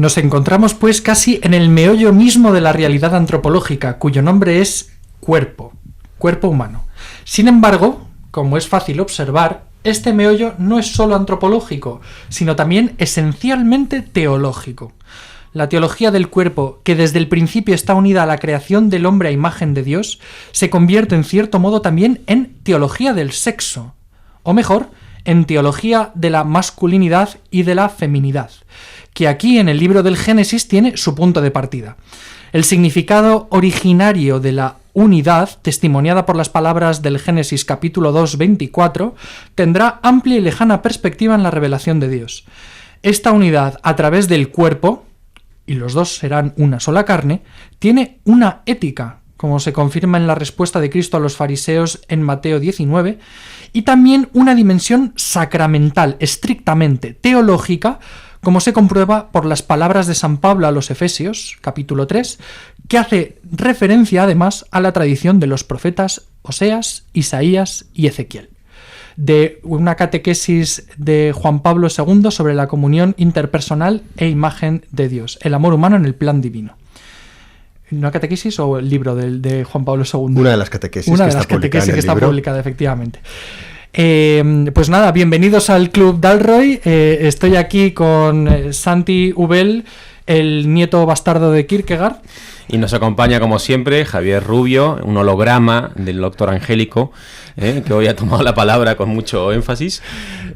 Nos encontramos pues casi en el meollo mismo de la realidad antropológica, cuyo nombre es cuerpo humano. Sin embargo, como es fácil observar, este meollo no es solo antropológico, sino también esencialmente teológico. La teología del cuerpo, que desde el principio está unida a la creación del hombre a imagen de Dios, se convierte en cierto modo también en teología del sexo, o mejor, en teología de la masculinidad y de la feminidad, que aquí en el libro del Génesis tiene su punto de partida. El significado originario de la unidad, testimoniada por las palabras del Génesis capítulo 2, 24, tendrá amplia y lejana perspectiva en la revelación de Dios. Esta unidad a través del cuerpo, y los dos serán una sola carne, tiene una ética, como se confirma en la respuesta de Cristo a los fariseos en Mateo 19, y también una dimensión sacramental, estrictamente teológica, como se comprueba por las palabras de San Pablo a los Efesios, capítulo 3, que hace referencia además a la tradición de los profetas Oseas, Isaías y Ezequiel, de una catequesis de Juan Pablo II sobre la comunión interpersonal e imagen de Dios, el amor humano en el plan divino. ¿Una catequesis o el libro de Juan Pablo II? Una de las catequesis que está publicada, efectivamente. Pues nada, bienvenidos al Club Dalroy. Estoy aquí con Santi Ubel, el nieto bastardo de Kierkegaard. Y nos acompaña, como siempre, Javier Rubio, un holograma del doctor Angélico, que hoy ha tomado la palabra con mucho énfasis.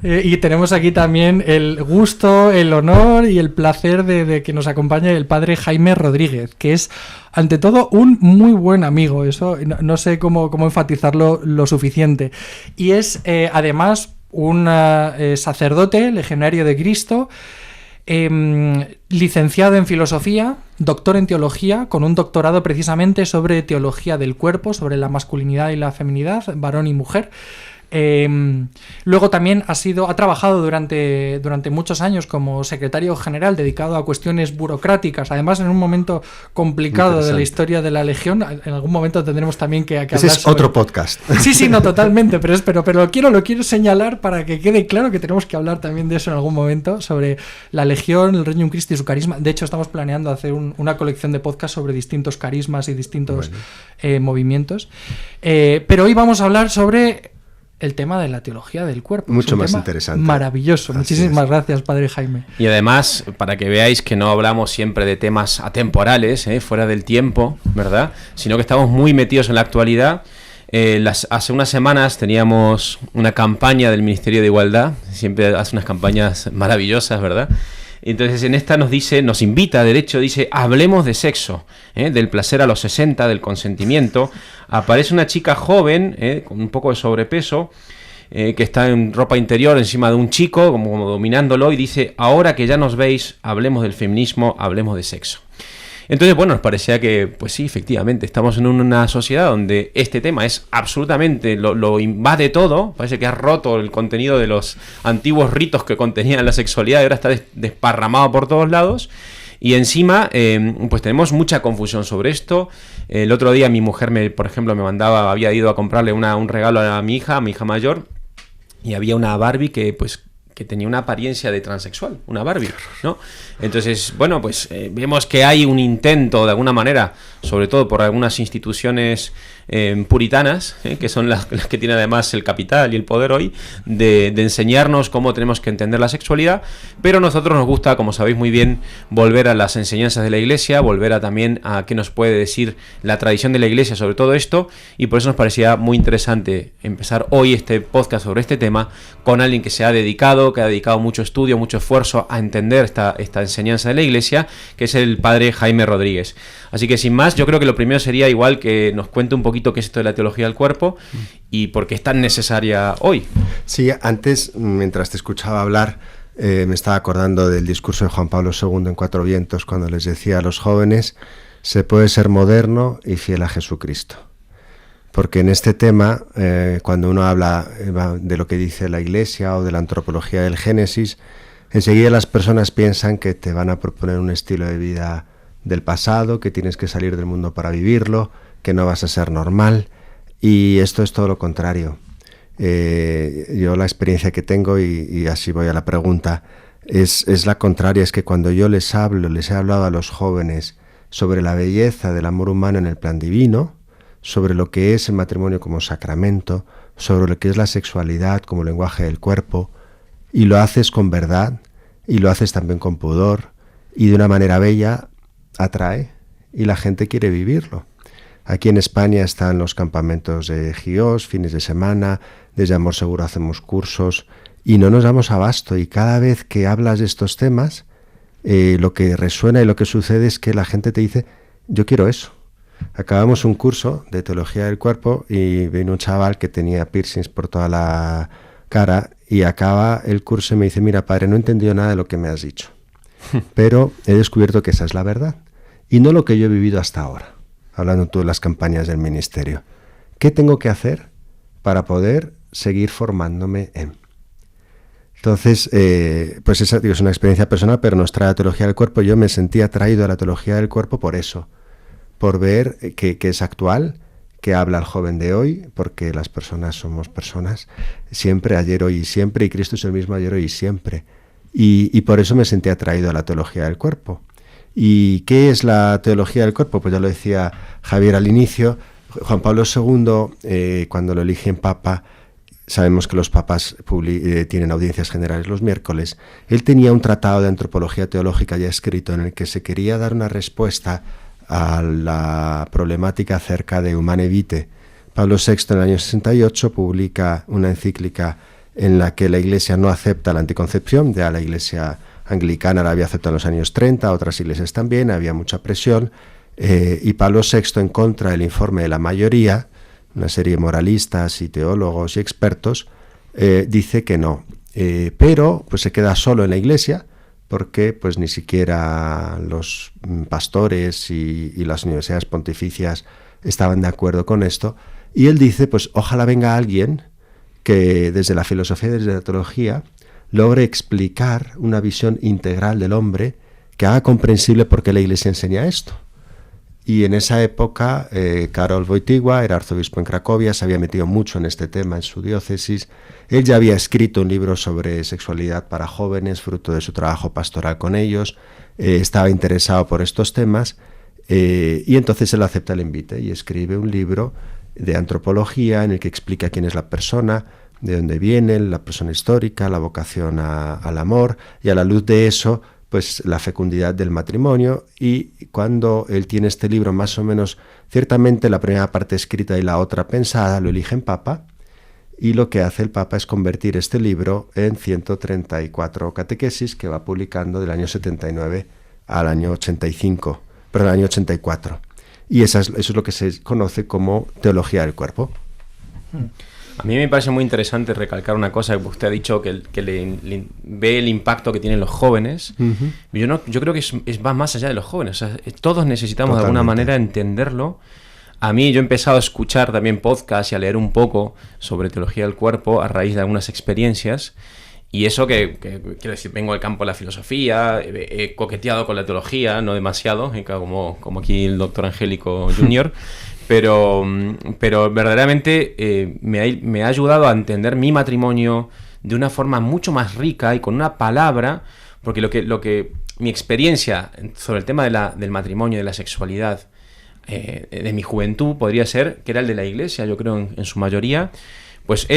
Y tenemos aquí también el gusto, el honor y el placer de que nos acompañe el padre Jaime Rodríguez, que es, ante todo, un muy buen amigo. Eso no sé cómo enfatizarlo lo suficiente. Y es, además, un sacerdote, legionario de Cristo, licenciado en filosofía, doctor en teología, con un doctorado precisamente sobre teología del cuerpo, sobre la masculinidad y la feminidad, varón y mujer. Luego también ha trabajado durante muchos años como secretario general dedicado a cuestiones burocráticas, además en un momento complicado de la historia de la Legión. En algún momento tendremos también que hablar. Ese es sobre... otro podcast. Sí, no, totalmente, pero lo quiero señalar para que quede claro que tenemos que hablar también de eso en algún momento, sobre la Legión, el Regnum Christi y su carisma. De hecho, estamos planeando hacer una colección de podcasts sobre distintos carismas y distintos movimientos. Pero hoy vamos a hablar sobre el tema de la teología del cuerpo. Mucho más interesante. Maravilloso. Muchísimas gracias, padre Jaime. Y además, para que veáis que no hablamos siempre de temas atemporales, fuera del tiempo, ¿verdad? Sino que estamos muy metidos en la actualidad. Hace unas semanas teníamos una campaña del Ministerio de Igualdad. Siempre hace unas campañas maravillosas, ¿verdad? Entonces en esta nos invita, de hecho, dice, hablemos de sexo, del placer a los 60, del consentimiento. Aparece una chica joven, con un poco de sobrepeso, que está en ropa interior encima de un chico, como dominándolo, y dice, ahora que ya nos veis, hablemos del feminismo, hablemos de sexo. Entonces, bueno, nos parecía que, pues sí, efectivamente, estamos en una sociedad donde este tema es absolutamente, lo invade todo. Parece que ha roto el contenido de los antiguos ritos que contenían la sexualidad y ahora está desparramado por todos lados. Y encima, pues tenemos mucha confusión sobre esto. El otro día mi mujer, por ejemplo, había ido a comprarle un regalo a mi hija mayor, y había una Barbie que tenía una apariencia de transexual, una Barbie, ¿no? Entonces, bueno, pues vemos que hay un intento, de alguna manera, sobre todo por algunas instituciones puritanas, que son las que tienen además el capital y el poder hoy, de enseñarnos cómo tenemos que entender la sexualidad, pero a nosotros nos gusta, como sabéis muy bien, volver a las enseñanzas de la Iglesia, volver también a qué nos puede decir la tradición de la Iglesia sobre todo esto, y por eso nos parecía muy interesante empezar hoy este podcast sobre este tema con alguien que ha dedicado mucho estudio, mucho esfuerzo a entender esta enseñanza de la Iglesia, que es el padre Jaime Rodríguez. Así que sin más, yo creo que lo primero sería igual que nos cuente un poquito qué es esto de la teología del cuerpo y por qué es tan necesaria hoy. Sí, antes, mientras te escuchaba hablar, me estaba acordando del discurso de Juan Pablo II en Cuatro Vientos, cuando les decía a los jóvenes, se puede ser moderno y fiel a Jesucristo. Porque en este tema, cuando uno habla de lo que dice la Iglesia o de la antropología del Génesis, enseguida las personas piensan que te van a proponer un estilo de vida del pasado, que tienes que salir del mundo para vivirlo, que no vas a ser normal, y esto es todo lo contrario. Yo la experiencia que tengo, y así voy a la pregunta, es la contraria, es que cuando yo les he hablado a los jóvenes sobre la belleza del amor humano en el plan divino, sobre lo que es el matrimonio como sacramento, sobre lo que es la sexualidad como lenguaje del cuerpo, y lo haces con verdad, y lo haces también con pudor, y de una manera bella, atrae, y la gente quiere vivirlo. Aquí en España están los campamentos de GIOS, fines de semana, desde Amor Seguro hacemos cursos, y no nos damos abasto, y cada vez que hablas de estos temas, lo que resuena y lo que sucede es que la gente te dice, yo quiero eso. Acabamos un curso de teología del cuerpo y vino un chaval que tenía piercings por toda la cara y acaba el curso y me dice, mira padre, no he entendido nada de lo que me has dicho, pero he descubierto que esa es la verdad y no lo que yo he vivido hasta ahora, hablando tú de las campañas del ministerio. ¿Qué tengo que hacer para poder seguir formándome en? Entonces, pues esa es una experiencia personal, pero nos trae la teología del cuerpo. Yo me sentí atraído a la teología del cuerpo por eso, por ver que es actual, que habla el joven de hoy, porque las personas somos personas, siempre, ayer, hoy y siempre, y Cristo es el mismo ayer, hoy y siempre. Y por eso me sentí atraído a la teología del cuerpo. ¿Y qué es la teología del cuerpo? Pues ya lo decía Javier al inicio, Juan Pablo II, cuando lo eligen papa, sabemos que los papas tienen audiencias generales los miércoles. Él tenía un tratado de antropología teológica ya escrito en el que se quería dar una respuesta a la problemática acerca de Humane Vitae. Pablo VI en el año 68 publica una encíclica en la que la Iglesia no acepta la anticoncepción. Ya la Iglesia anglicana la había aceptado en los años 30, otras iglesias también, había mucha presión. Y Pablo VI, en contra del informe de la mayoría, una serie de moralistas y teólogos y expertos, dice que no. Pero pues se queda solo en la Iglesia porque pues ni siquiera los pastores y las universidades pontificias estaban de acuerdo con esto. Y él dice, pues ojalá venga alguien que desde la filosofía y desde la teología logre explicar una visión integral del hombre que haga comprensible por qué la Iglesia enseña esto. Y en esa época, Karol Wojtyła era arzobispo en Cracovia, se había metido mucho en este tema en su diócesis. Él ya había escrito un libro sobre sexualidad para jóvenes, fruto de su trabajo pastoral con ellos. Estaba interesado por estos temas y entonces él acepta el invite y escribe un libro de antropología en el que explica quién es la persona, de dónde viene, la persona histórica, la vocación al amor, y a la luz de eso, pues la fecundidad del matrimonio. Y cuando él tiene este libro más o menos, ciertamente la primera parte escrita y la otra pensada, lo eligen papa, y lo que hace el papa es convertir este libro en 134 catequesis que va publicando del año 79 al año 85, perdón, al año 84. Y eso es lo que se conoce como teología del cuerpo. A mí me parece muy interesante recalcar una cosa que usted ha dicho, que ve el impacto que tienen los jóvenes. Uh-huh. Yo creo que va más allá de los jóvenes. O sea, todos necesitamos de alguna manera entenderlo. A mí yo he empezado a escuchar también podcasts y a leer un poco sobre teología del cuerpo a raíz de algunas experiencias. Y eso que quiero decir, vengo del campo de la filosofía, he coqueteado con la teología, no demasiado, como aquí el doctor Angélico Jr., pero verdaderamente me ha ayudado a entender mi matrimonio de una forma mucho más rica y con una palabra, porque lo que mi experiencia sobre el tema del matrimonio, de la sexualidad, de mi juventud, podría ser, que era el de la Iglesia, yo creo en su mayoría, pues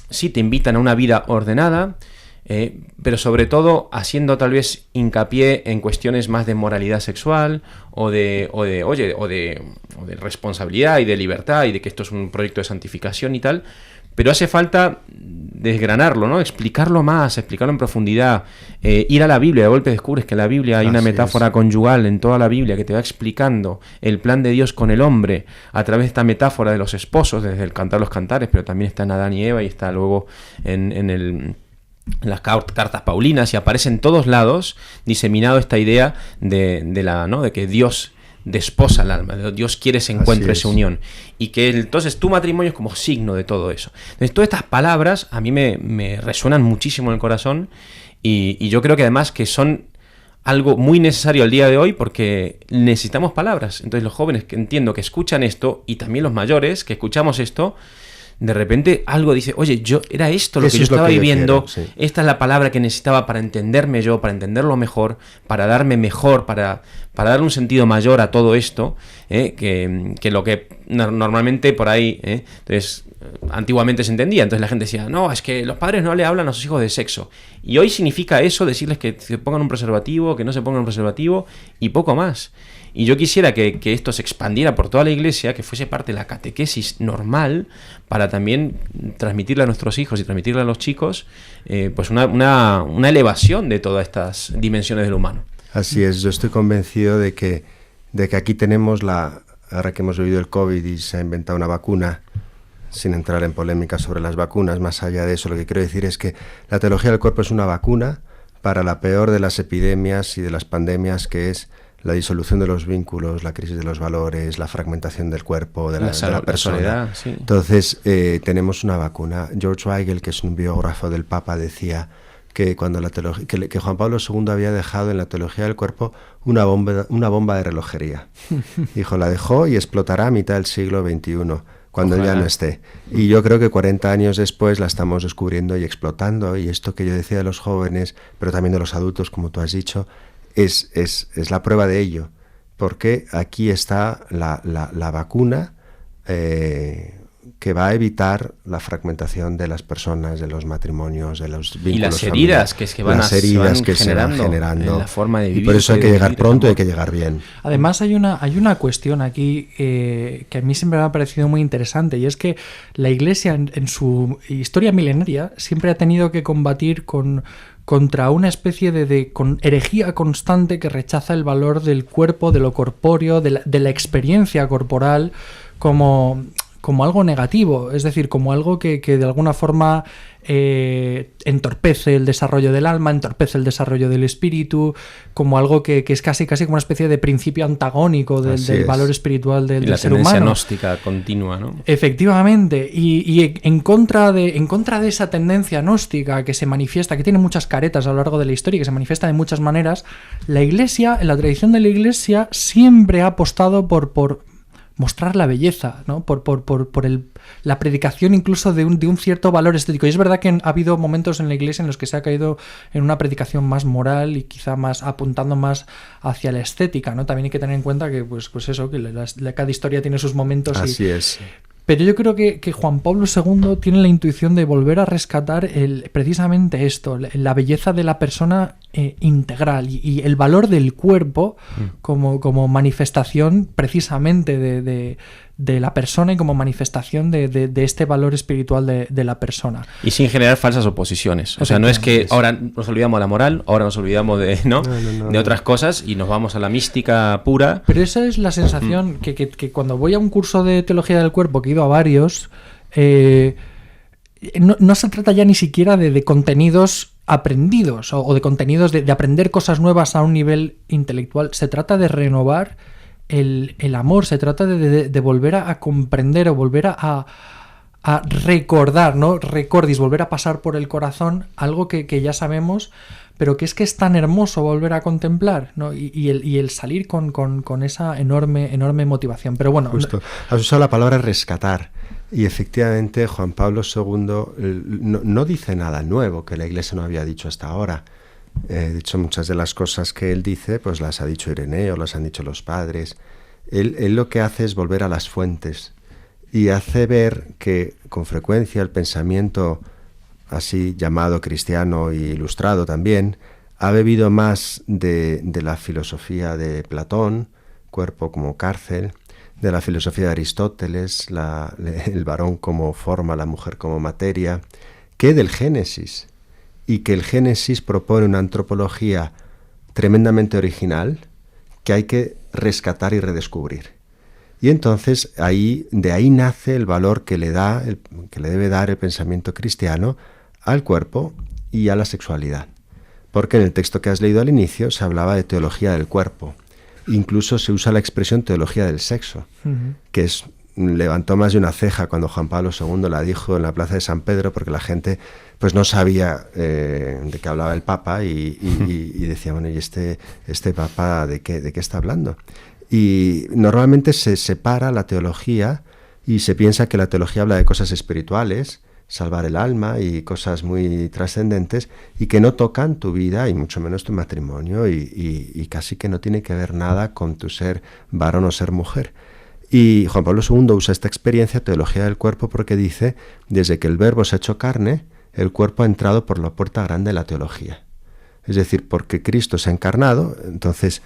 sí te invitan a una vida ordenada, pero sobre todo haciendo tal vez hincapié en cuestiones más de moralidad sexual o de responsabilidad y de libertad y de que esto es un proyecto de santificación y tal, pero hace falta desgranarlo, ¿no? Explicarlo más, explicarlo en profundidad, ir a la Biblia. De golpe descubres que en la Biblia hay una metáfora conyugal en toda la Biblia que te va explicando el plan de Dios con el hombre a través de esta metáfora de los esposos, desde el Cantar los Cantares, pero también está en Adán y Eva y está luego en las cartas paulinas, y aparece en todos lados diseminado esta idea de que Dios desposa el alma, Dios quiere ese encuentro, esa unión, y que entonces tu matrimonio es como signo de todo eso. Entonces todas estas palabras a mí me resuenan muchísimo en el corazón, y yo creo que además que son algo muy necesario al día de hoy, porque necesitamos palabras. Entonces los jóvenes que entiendo que escuchan esto, y también los mayores que escuchamos esto, de repente algo dice, oye, era esto lo Eso que yo es lo estaba que yo viviendo, quiero, sí. esta es la palabra que necesitaba para entenderme yo, para entenderlo mejor, para darme mejor, para darle un sentido mayor a todo esto, que lo que normalmente por ahí, entonces antiguamente se entendía. Entonces la gente decía, no, es que los padres no le hablan a sus hijos de sexo. Y hoy significa eso, decirles que se pongan un preservativo, que no se pongan un preservativo y poco más. Y yo quisiera que esto se expandiera por toda la iglesia, que fuese parte de la catequesis normal, para también transmitirle a nuestros hijos y transmitirle a los chicos pues una elevación de todas estas dimensiones del humano. Así es, yo estoy convencido de que aquí tenemos ahora que hemos vivido el COVID y se ha inventado una vacuna, sin entrar en polémica sobre las vacunas, más allá de eso, lo que quiero decir es que la teología del cuerpo es una vacuna para la peor de las epidemias y de las pandemias, que es la disolución de los vínculos, la crisis de los valores, la fragmentación del cuerpo, de la persona. Sí. Entonces, tenemos una vacuna. George Weigel, que es un biógrafo del Papa, decía que cuando que Juan Pablo II había dejado en la teología del cuerpo una bomba de relojería. Dijo, la dejó y explotará a mitad del siglo XXI, cuando Ojalá. ya no esté. Y yo creo que 40 años después la estamos descubriendo y explotando, y esto que yo decía de los jóvenes, pero también de los adultos, como tú has dicho, es la prueba de ello, porque aquí está la vacuna que va a evitar la fragmentación de las personas, de los matrimonios, de los vínculos Y las heridas que se van generando en la forma de vivir. Y por eso hay que llegar pronto y hay que llegar bien. Además hay una cuestión aquí que a mí siempre me ha parecido muy interesante, y es que la Iglesia en su historia milenaria siempre ha tenido que combatir contra una especie de herejía constante que rechaza el valor del cuerpo, de lo corpóreo, de la experiencia corporal como algo negativo, es decir, como algo que de alguna forma entorpece el desarrollo del alma, entorpece el desarrollo del espíritu, como algo que es casi como una especie de principio antagónico del valor espiritual del ser humano. La tendencia gnóstica continua, ¿no? Efectivamente, y en contra de esa tendencia gnóstica que se manifiesta, que tiene muchas caretas a lo largo de la historia y que se manifiesta de muchas maneras, la Iglesia, en la tradición de la Iglesia, siempre ha apostado por mostrar la belleza, ¿no? Por la predicación incluso de un cierto valor estético. Y es verdad que ha habido momentos en la Iglesia en los que se ha caído en una predicación más moral y quizá más apuntando más hacia la estética, ¿no? También hay que tener en cuenta que pues eso, que cada historia tiene sus momentos. Así es. Pero yo creo que Juan Pablo II tiene la intuición de volver a rescatar precisamente esto, la belleza de la persona integral y el valor del cuerpo como manifestación precisamente de la persona y como manifestación de este valor espiritual de la persona. Y sin generar falsas oposiciones. O sea, no es que ahora nos olvidamos de la moral, ahora nos olvidamos de otras cosas y nos vamos a la mística pura. Pero esa es la sensación que cuando voy a un curso de teología del cuerpo, que he ido a varios, no se trata ya ni siquiera de contenidos aprendidos o de contenidos de aprender cosas nuevas a un nivel intelectual. Se trata de renovar el amor, se trata de volver a comprender o volver a recordar, ¿no? Recordis, volver a pasar por el corazón algo que ya sabemos, pero que es tan hermoso volver a contemplar, ¿no? Y el salir con esa enorme motivación. Pero bueno, justo. Has usado la palabra rescatar. Y efectivamente Juan Pablo II no dice nada nuevo que la Iglesia no había dicho hasta ahora. De hecho, muchas de las cosas que él dice, pues las ha dicho Ireneo, las han dicho los padres. Él lo que hace es volver a las fuentes y hace ver que con frecuencia el pensamiento así llamado cristiano y ilustrado también ha bebido más de la filosofía de Platón, cuerpo como cárcel, de la filosofía de Aristóteles, el varón como forma, la mujer como materia, que del Génesis. Y que el Génesis propone una antropología tremendamente original que hay que rescatar y redescubrir. Y entonces de ahí nace el valor que le debe dar el pensamiento cristiano al cuerpo y a la sexualidad. Porque en el texto que has leído al inicio se hablaba de teología del cuerpo. Incluso se usa la expresión teología del sexo, que levantó más de una ceja cuando Juan Pablo II la dijo en la plaza de San Pedro, porque la gente pues no sabía de qué hablaba el Papa y decía, bueno, ¿y este Papa de qué está hablando? Y normalmente se separa la teología y se piensa que la teología habla de cosas espirituales, salvar el alma y cosas muy trascendentes, y que no tocan tu vida y mucho menos tu matrimonio, y casi que no tiene que ver nada con tu ser varón o ser mujer. Y Juan Pablo II usa esta experiencia, teología del cuerpo, porque dice, desde que el Verbo se ha hecho carne, el cuerpo ha entrado por la puerta grande de la teología. Es decir, porque Cristo se ha encarnado, entonces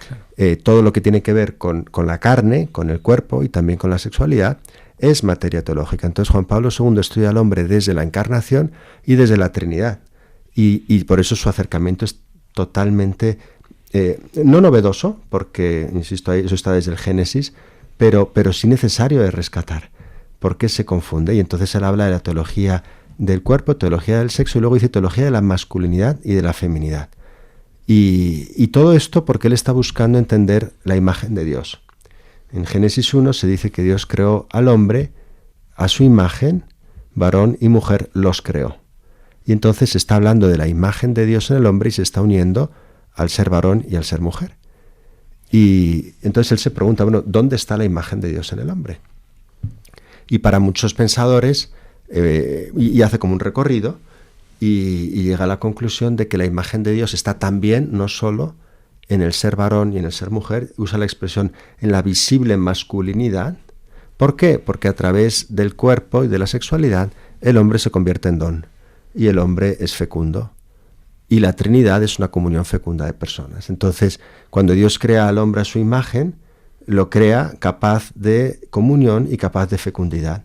todo lo que tiene que ver con la carne, con el cuerpo y también con la sexualidad, es materia teológica. Entonces Juan Pablo II estudia al hombre desde la encarnación y desde la Trinidad. Y por eso su acercamiento es totalmente, no novedoso, porque, insisto, eso está desde el Génesis, pero sí necesario de rescatar, porque se confunde. Y entonces él habla de la teología del cuerpo, teología del sexo, y luego dice teología de la masculinidad y de la feminidad. Y todo esto porque él está buscando entender la imagen de Dios. En Génesis 1 se dice que Dios creó al hombre a su imagen, varón y mujer los creó. Y entonces se está hablando de la imagen de Dios en el hombre y se está uniendo al ser varón y al ser mujer. Y entonces él se pregunta, bueno, ¿dónde está la imagen de Dios en el hombre? Y para muchos pensadores, y hace como un recorrido, y llega a la conclusión de que la imagen de Dios está también, no solo en el ser varón y en el ser mujer, usa la expresión en la visible masculinidad. ¿Por qué? Porque a través del cuerpo y de la sexualidad el hombre se convierte en don y el hombre es fecundo. Y la Trinidad es una comunión fecunda de personas. Entonces, cuando Dios crea al hombre a su imagen, lo crea capaz de comunión y capaz de fecundidad.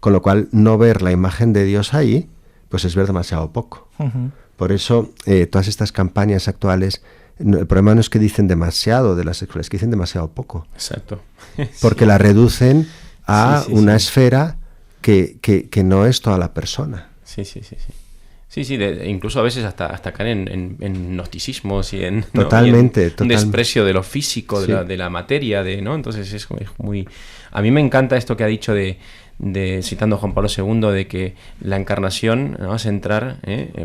Con lo cual, no ver la imagen de Dios ahí, pues es ver demasiado poco. Uh-huh. Por eso, todas estas campañas actuales, el problema no es que dicen demasiado de la sexualidad, es que dicen demasiado poco. Exacto. Porque la reducen a una esfera que no es toda la persona. Sí. Sí, incluso a veces hasta caen en gnosticismos y en totalmente. Un desprecio de lo físico, de la materia, ¿no? Entonces es muy... A mí me encanta esto que ha dicho citando a Juan Pablo II, de que la encarnación, ¿no?, es entrar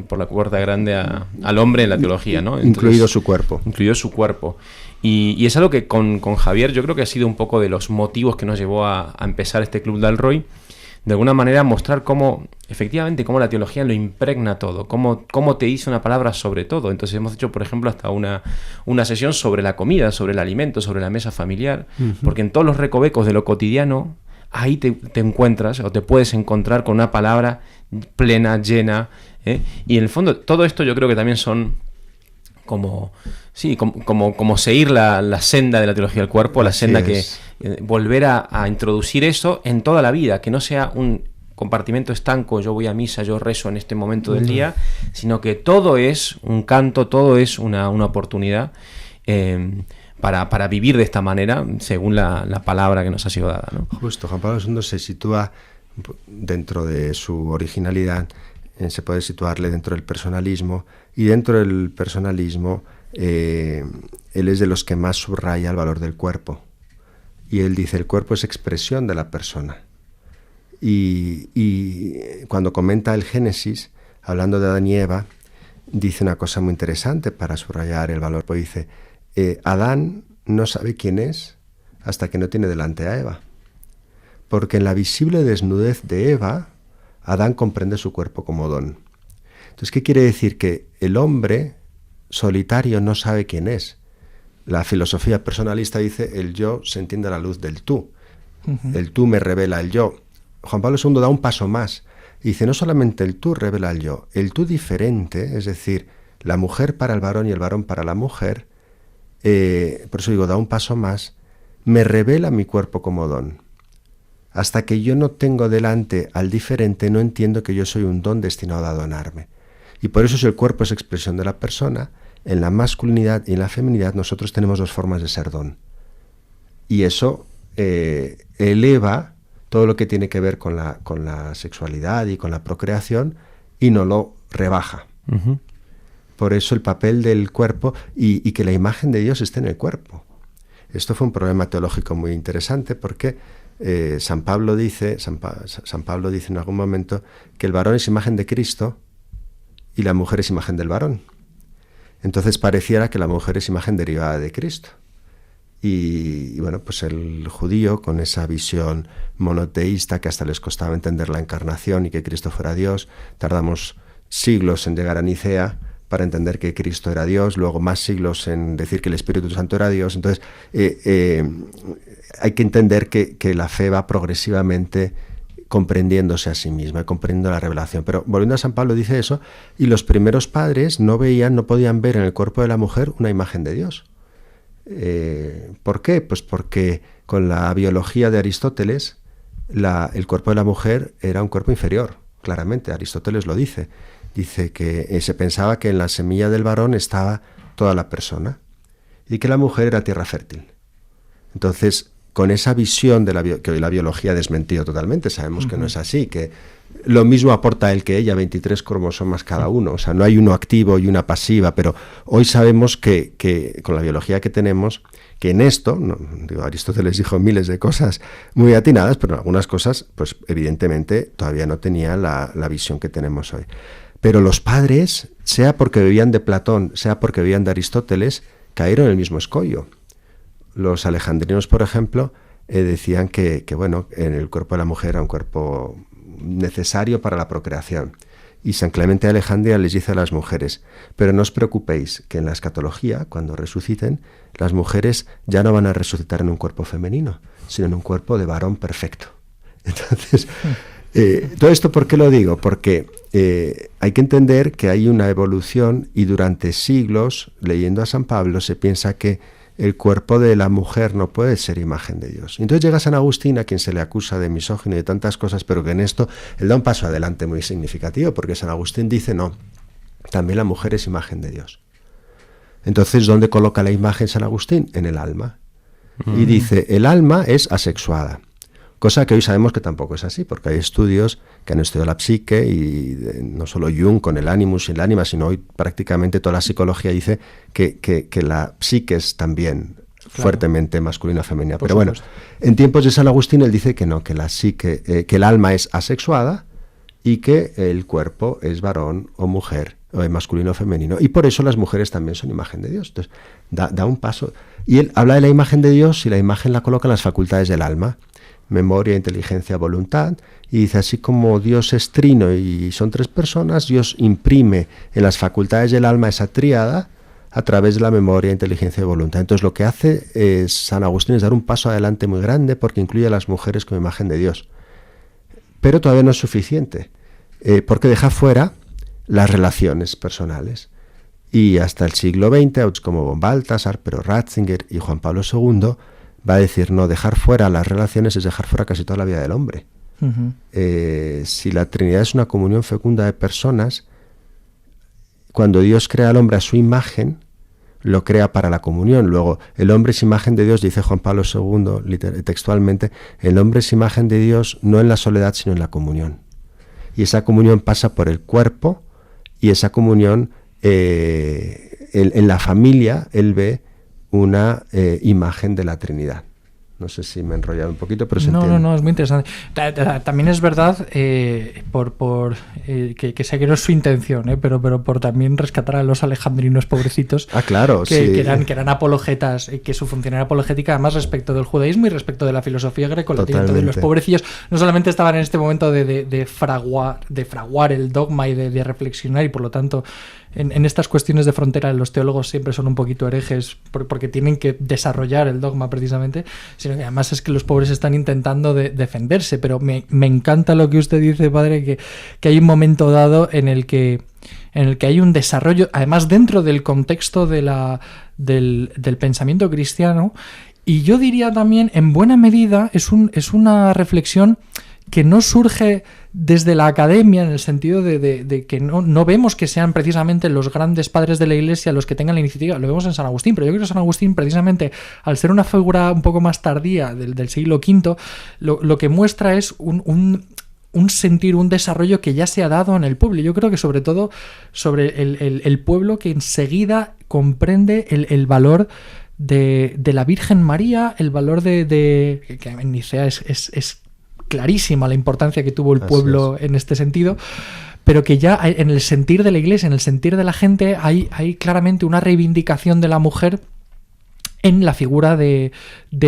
por la puerta grande al hombre en la teología, ¿no? Entonces, incluido su cuerpo. Incluido su cuerpo. Y es algo que con Javier yo creo que ha sido un poco de los motivos que nos llevó a empezar este Club de Alroy. De alguna manera mostrar cómo la teología lo impregna todo, cómo te dice una palabra sobre todo. Entonces hemos hecho, por ejemplo, hasta una sesión sobre la comida, sobre el alimento, sobre la mesa familiar, porque en todos los recovecos de lo cotidiano, ahí te encuentras o te puedes encontrar con una palabra plena, llena, y en el fondo todo esto yo creo que también son como seguir la senda de la teología del cuerpo, la senda que volver a introducir eso en toda la vida, que no sea un compartimento estanco, yo voy a misa, yo rezo en este momento del día, sino que todo es un canto, todo es una oportunidad para vivir de esta manera, según la palabra que nos ha sido dada, ¿no? Justo, Juan Pablo II se sitúa dentro de su originalidad, se puede situarle dentro del personalismo, y dentro del personalismo él es de los que más subraya el valor del cuerpo. Y él dice, el cuerpo es expresión de la persona. Y cuando comenta el Génesis, hablando de Adán y Eva, dice una cosa muy interesante para subrayar el valor. Pues dice, Adán no sabe quién es hasta que no tiene delante a Eva. Porque en la visible desnudez de Eva, Adán comprende su cuerpo como don. Entonces, ¿qué quiere decir? Que el hombre solitario no sabe quién es. La filosofía personalista dice, el yo se entiende a la luz del tú. Uh-huh. El tú me revela el yo. Juan Pablo II da un paso más. Y dice, no solamente el tú revela el yo, el tú diferente, es decir, la mujer para el varón y el varón para la mujer, por eso digo, da un paso más, me revela mi cuerpo como don. Hasta que yo no tengo delante al diferente, no entiendo que yo soy un don destinado a donarme. Y por eso, si el cuerpo es expresión de la persona, en la masculinidad y en la feminidad nosotros tenemos dos formas de ser don. Y eso eleva todo lo que tiene que ver con la sexualidad y con la procreación y no lo rebaja. Uh-huh. Por eso el papel del cuerpo y que la imagen de Dios esté en el cuerpo. Esto fue un problema teológico muy interesante porque San Pablo dice en algún momento que el varón es imagen de Cristo y la mujer es imagen del varón. Entonces pareciera que la mujer es imagen derivada de Cristo. Y bueno, pues el judío, con esa visión monoteísta que hasta les costaba entender la encarnación y que Cristo fuera Dios, tardamos siglos en llegar a Nicea para entender que Cristo era Dios, luego más siglos en decir que el Espíritu Santo era Dios. Entonces, hay que entender que la fe va progresivamente comprendiéndose a sí misma, comprendiendo la revelación. Pero volviendo a San Pablo, dice eso, y los primeros padres no podían ver en el cuerpo de la mujer una imagen de Dios. ¿Por qué? Pues porque con la biología de Aristóteles, el cuerpo de la mujer era un cuerpo inferior, claramente, Aristóteles lo dice. Dice que se pensaba que en la semilla del varón estaba toda la persona y que la mujer era tierra fértil. Entonces, con esa visión que hoy la biología ha desmentido totalmente, sabemos que no es así, que lo mismo aporta él que ella, 23 cromosomas cada uno, o sea, no hay uno activo y una pasiva, pero hoy sabemos que con la biología que tenemos, que en esto, Aristóteles dijo miles de cosas muy atinadas, pero en algunas cosas, pues evidentemente todavía no tenía la visión que tenemos hoy. Pero los padres, sea porque bebían de Platón, sea porque bebían de Aristóteles, cayeron en el mismo escollo. Los alejandrinos, por ejemplo, decían que bueno, en el cuerpo de la mujer era un cuerpo necesario para la procreación. Y San Clemente de Alejandría les dice a las mujeres, pero no os preocupéis, que en la escatología, cuando resuciten, las mujeres ya no van a resucitar en un cuerpo femenino, sino en un cuerpo de varón perfecto. Entonces, todo esto, ¿por qué lo digo? Porque hay que entender que hay una evolución y durante siglos, leyendo a San Pablo, se piensa que el cuerpo de la mujer no puede ser imagen de Dios. Entonces llega San Agustín, a quien se le acusa de misógino y de tantas cosas, pero que en esto él da un paso adelante muy significativo, porque San Agustín dice, no, también la mujer es imagen de Dios. Entonces, ¿dónde coloca la imagen San Agustín? En el alma. Y dice, el alma es asexuada. Cosa que hoy sabemos que tampoco es así, porque hay estudios que han estudiado la psique y no solo Jung con el animus y el ánima, sino hoy prácticamente toda la psicología dice que la psique es también fuertemente masculina o femenina. Pero bueno, en tiempos de San Agustín él dice que no, que la psique, que el alma es asexuada y que el cuerpo es varón o mujer, o masculino o femenino. Y por eso las mujeres también son imagen de Dios. Entonces da un paso. Y él habla de la imagen de Dios y la imagen la coloca en las facultades del alma. Memoria, inteligencia, voluntad, y dice, así como Dios es trino y son tres personas, Dios imprime en las facultades del alma esa tríada a través de la memoria, inteligencia y voluntad. Entonces lo que hace San Agustín es dar un paso adelante muy grande porque incluye a las mujeres como imagen de Dios. Pero todavía no es suficiente, porque deja fuera las relaciones personales. Y hasta el siglo XX, autores como von Balthasar, pero Ratzinger y Juan Pablo II va a decir, no, dejar fuera las relaciones es dejar fuera casi toda la vida del hombre. Si la Trinidad es una comunión fecunda de personas, cuando Dios crea al hombre a su imagen, lo crea para la comunión. Luego, el hombre es imagen de Dios, dice Juan Pablo II textualmente, el hombre es imagen de Dios no en la soledad, sino en la comunión. Y esa comunión pasa por el cuerpo, y esa comunión, en la familia, él ve una imagen de la Trinidad. No sé si me he enrollado un poquito, pero se entiende. No, es muy interesante. También es verdad, que sé que no es su intención, pero por también rescatar a los alejandrinos pobrecitos. Claro, que eran apologetas, que su función era apologética, además respecto del judaísmo y respecto de la filosofía grecolatina. Entonces los pobrecillos no solamente estaban en este momento de fraguar el dogma y de reflexionar, y por lo tanto en estas cuestiones de frontera los teólogos siempre son un poquito herejes porque tienen que desarrollar el dogma precisamente, sino que además es que los pobres están intentando defenderse. Pero me encanta lo que usted dice, padre, que hay un momento dado en el que hay un desarrollo, además dentro del contexto del pensamiento cristiano, y yo diría también, en buena medida, es una reflexión que no surge desde la academia, en el sentido de que no vemos que sean precisamente los grandes padres de la Iglesia los que tengan la iniciativa. Lo vemos en San Agustín, pero yo creo que San Agustín, precisamente al ser una figura un poco más tardía del siglo V, lo que muestra es un sentir, un desarrollo que ya se ha dado en el pueblo. Yo creo que sobre todo sobre el pueblo, que enseguida comprende el valor de la Virgen María, el valor que en Nicea es clarísima la importancia que tuvo el pueblo en este sentido, pero que ya en el sentir de la Iglesia, en el sentir de la gente, hay claramente una reivindicación de la mujer en la figura de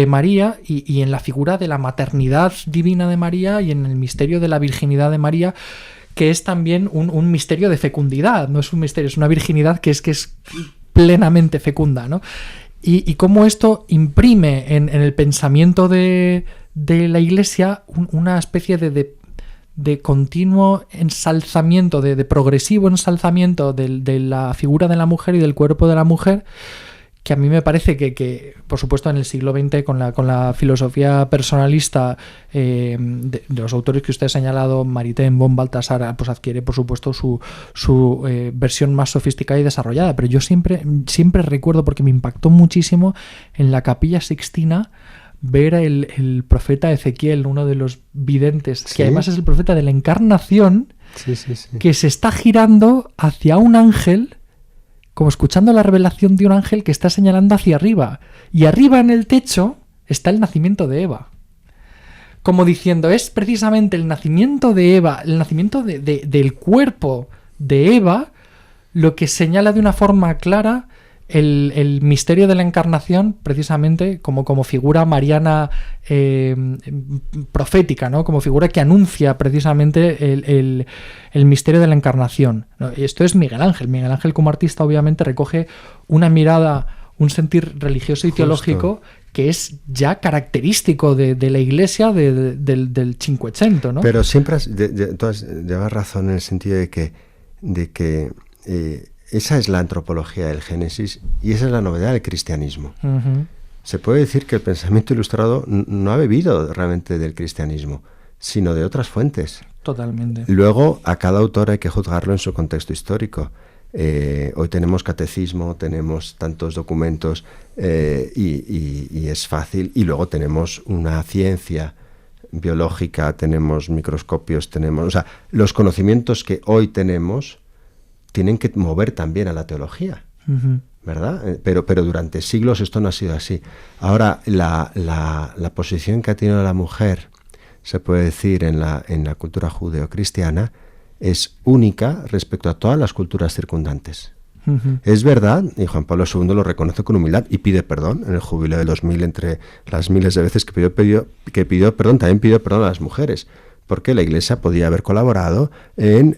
María y en la figura de la maternidad divina de María y en el misterio de la virginidad de María, que es también un misterio de fecundidad, no es un misterio, es una virginidad que es plenamente fecunda, ¿no? Y cómo esto imprime en el pensamiento de la Iglesia una especie de continuo ensalzamiento, de progresivo ensalzamiento de la figura de la mujer y del cuerpo de la mujer, que a mí me parece que por supuesto, en el siglo XX, con la filosofía personalista de los autores que usted ha señalado, Maritain, Bonne, Baltasar, pues adquiere, por supuesto, su versión más sofisticada y desarrollada. Pero yo siempre recuerdo, porque me impactó muchísimo, en la Capilla Sixtina, ver el profeta Ezequiel, uno de los videntes, que además es el profeta de la Encarnación, que se está girando hacia un ángel, como escuchando la revelación de un ángel que está señalando hacia arriba. Y arriba en el techo está el nacimiento de Eva. Como diciendo, es precisamente el nacimiento de Eva, el nacimiento del cuerpo de Eva, lo que señala de una forma clara el misterio de la Encarnación, precisamente como figura mariana profética, ¿no? Como figura que anuncia precisamente el misterio de la Encarnación, ¿no? Esto es Miguel Ángel. Miguel Ángel, como artista, obviamente recoge una mirada, un sentir religioso y teológico que es ya característico de la Iglesia del Cinquecento, ¿no? Pero siempre llevas razón en el sentido de que esa es la antropología del Génesis y esa es la novedad del cristianismo. Uh-huh. Se puede decir que el pensamiento ilustrado no ha bebido realmente del cristianismo, sino de otras fuentes. Totalmente. Luego, a cada autor hay que juzgarlo en su contexto histórico. Hoy tenemos catecismo, tenemos tantos documentos y es fácil. Y luego tenemos una ciencia biológica, tenemos microscopios, tenemos... O sea, los conocimientos que hoy tenemos tienen que mover también a la teología, uh-huh, ¿verdad? Pero durante siglos esto no ha sido así. Ahora, la posición que ha tenido la mujer, se puede decir, en la cultura judeocristiana, es única respecto a todas las culturas circundantes. Uh-huh. Es verdad, y Juan Pablo II lo reconoce con humildad y pide perdón en el jubileo del 2000, entre las miles de veces que pidió perdón, también pidió perdón a las mujeres, porque la Iglesia podía haber colaborado en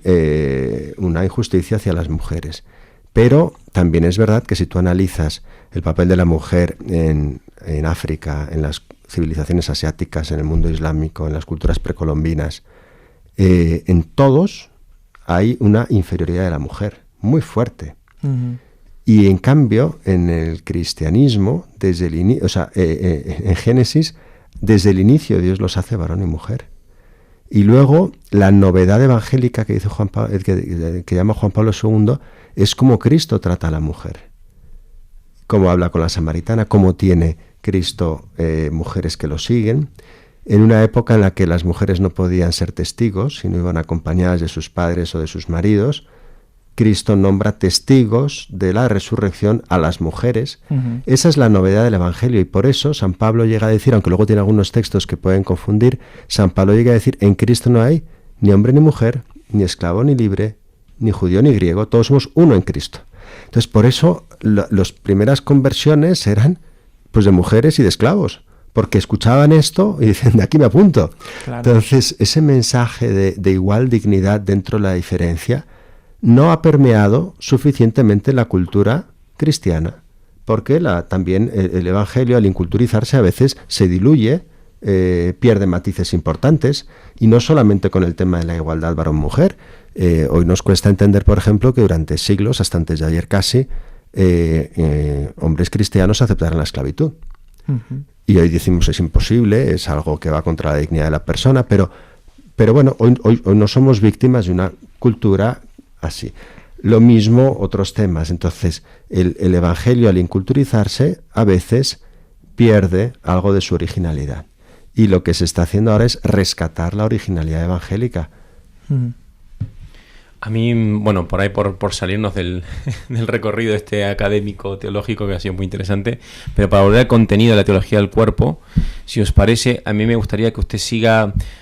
una injusticia hacia las mujeres. Pero también es verdad que si tú analizas el papel de la mujer en África, en las civilizaciones asiáticas, en el mundo islámico, en las culturas precolombinas, en todos hay una inferioridad de la mujer muy fuerte. Uh-huh. Y en cambio, en el cristianismo, desde el en Génesis, desde el inicio Dios los hace varón y mujer. Y luego, la novedad evangélica que dice que llama Juan Pablo II es cómo Cristo trata a la mujer. Cómo habla con la samaritana, cómo tiene Cristo mujeres que lo siguen. En una época en la que las mujeres no podían ser testigos, sino iban acompañadas de sus padres o de sus maridos, Cristo nombra testigos de la resurrección a las mujeres. Uh-huh. Esa es la novedad del Evangelio y por eso San Pablo llega a decir, aunque luego tiene algunos textos que pueden confundir, San Pablo llega a decir, en Cristo no hay ni hombre ni mujer, ni esclavo ni libre, ni judío ni griego, todos somos uno en Cristo. Entonces por eso las primeras conversiones eran pues de mujeres y de esclavos, porque escuchaban esto y dicen, de aquí me apunto. Claro. Entonces ese mensaje de igual dignidad dentro de la diferencia no ha permeado suficientemente la cultura cristiana, porque también el Evangelio, al inculturizarse, a veces se diluye, pierde matices importantes, y no solamente con el tema de la igualdad varón-mujer. Hoy nos cuesta entender, por ejemplo, que durante siglos, hasta antes de ayer casi, hombres cristianos aceptaran la esclavitud. Uh-huh. Y hoy decimos es imposible, es algo que va contra la dignidad de la persona, pero bueno, hoy no somos víctimas de una cultura así. Lo mismo otros temas. Entonces, el Evangelio, al inculturizarse, a veces pierde algo de su originalidad. Y lo que se está haciendo ahora es rescatar la originalidad evangélica. A mí, bueno, por ahí por salirnos del recorrido académico, teológico, que ha sido muy interesante, pero para volver al contenido de la teología del cuerpo, si os parece, a mí me gustaría que usted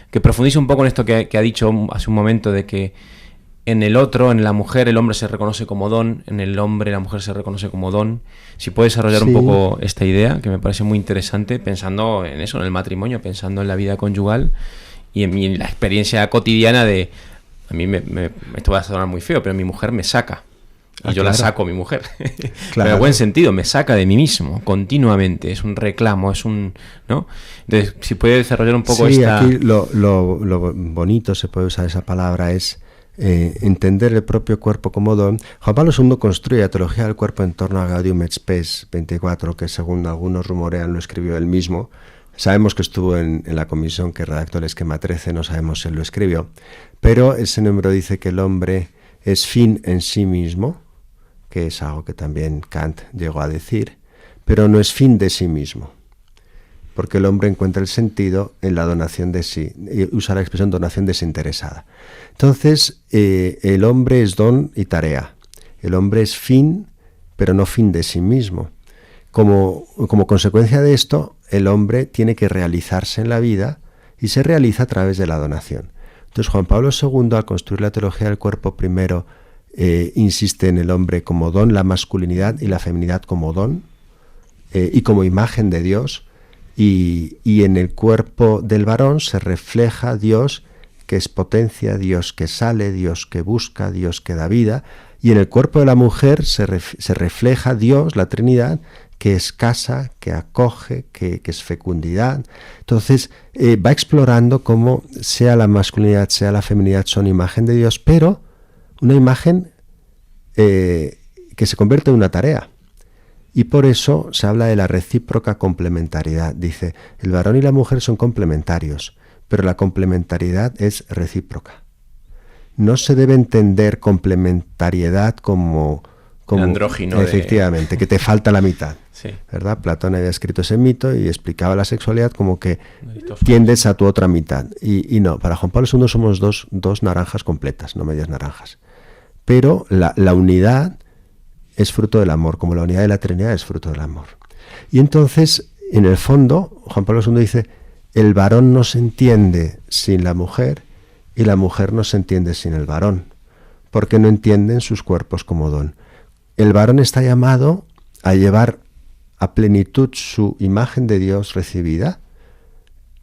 que profundice un poco en esto que ha dicho hace un momento, de que en el otro, en la mujer, el hombre se reconoce como don, en el hombre la mujer se reconoce como don. Si puede desarrollar un poco esta idea, que me parece muy interesante, pensando en eso, en el matrimonio, pensando en la vida conyugal y en la experiencia cotidiana de... A mí esto va a sonar muy feo, pero mi mujer me saca. Y yo la saco a mi mujer. Pero en buen sentido, me saca de mí mismo continuamente. Es un reclamo, es un... ¿no? Entonces, si puede desarrollar un poco esta... Sí, aquí lo bonito, se puede usar esa palabra, es entender el propio cuerpo como don. Juan Pablo II construye la teología del cuerpo en torno a Gaudium et Spes 24, que según algunos rumorean lo escribió él mismo. Sabemos que estuvo en la comisión que redactó el esquema 13, no sabemos si él lo escribió, pero ese número dice que el hombre es fin en sí mismo, que es algo que también Kant llegó a decir, pero no es fin de sí mismo, porque el hombre encuentra el sentido en la donación de sí, y usa la expresión donación desinteresada. Entonces, el hombre es don y tarea, el hombre es fin, pero no fin de sí mismo. Como consecuencia de esto, el hombre tiene que realizarse en la vida y se realiza a través de la donación. Entonces, Juan Pablo II, al construir la teología del cuerpo, primero insiste en el hombre como don, la masculinidad y la feminidad como don y como imagen de Dios, y en el cuerpo del varón se refleja Dios que es potencia, Dios que sale, Dios que busca, Dios que da vida, y en el cuerpo de la mujer se refleja Dios, la Trinidad, que es casa, que acoge, que es fecundidad. Entonces va explorando cómo sea la masculinidad, sea la feminidad, son imagen de Dios, pero una imagen que se convierte en una tarea. Y por eso se habla de la recíproca complementariedad. Dice, el varón y la mujer son complementarios, pero la complementariedad es recíproca. No se debe entender complementariedad como andrógino. Efectivamente, que te falta la mitad. Sí. ¿Verdad? Platón había escrito ese mito y explicaba la sexualidad como que tiendes a tu otra mitad. Y no, para Juan Pablo II somos dos naranjas completas, no medias naranjas. Pero la unidad es fruto del amor, como la unidad de la Trinidad es fruto del amor. Y entonces, en el fondo, Juan Pablo II dice, el varón no se entiende sin la mujer y la mujer no se entiende sin el varón, porque no entienden sus cuerpos como don. El varón está llamado a llevar a plenitud su imagen de Dios recibida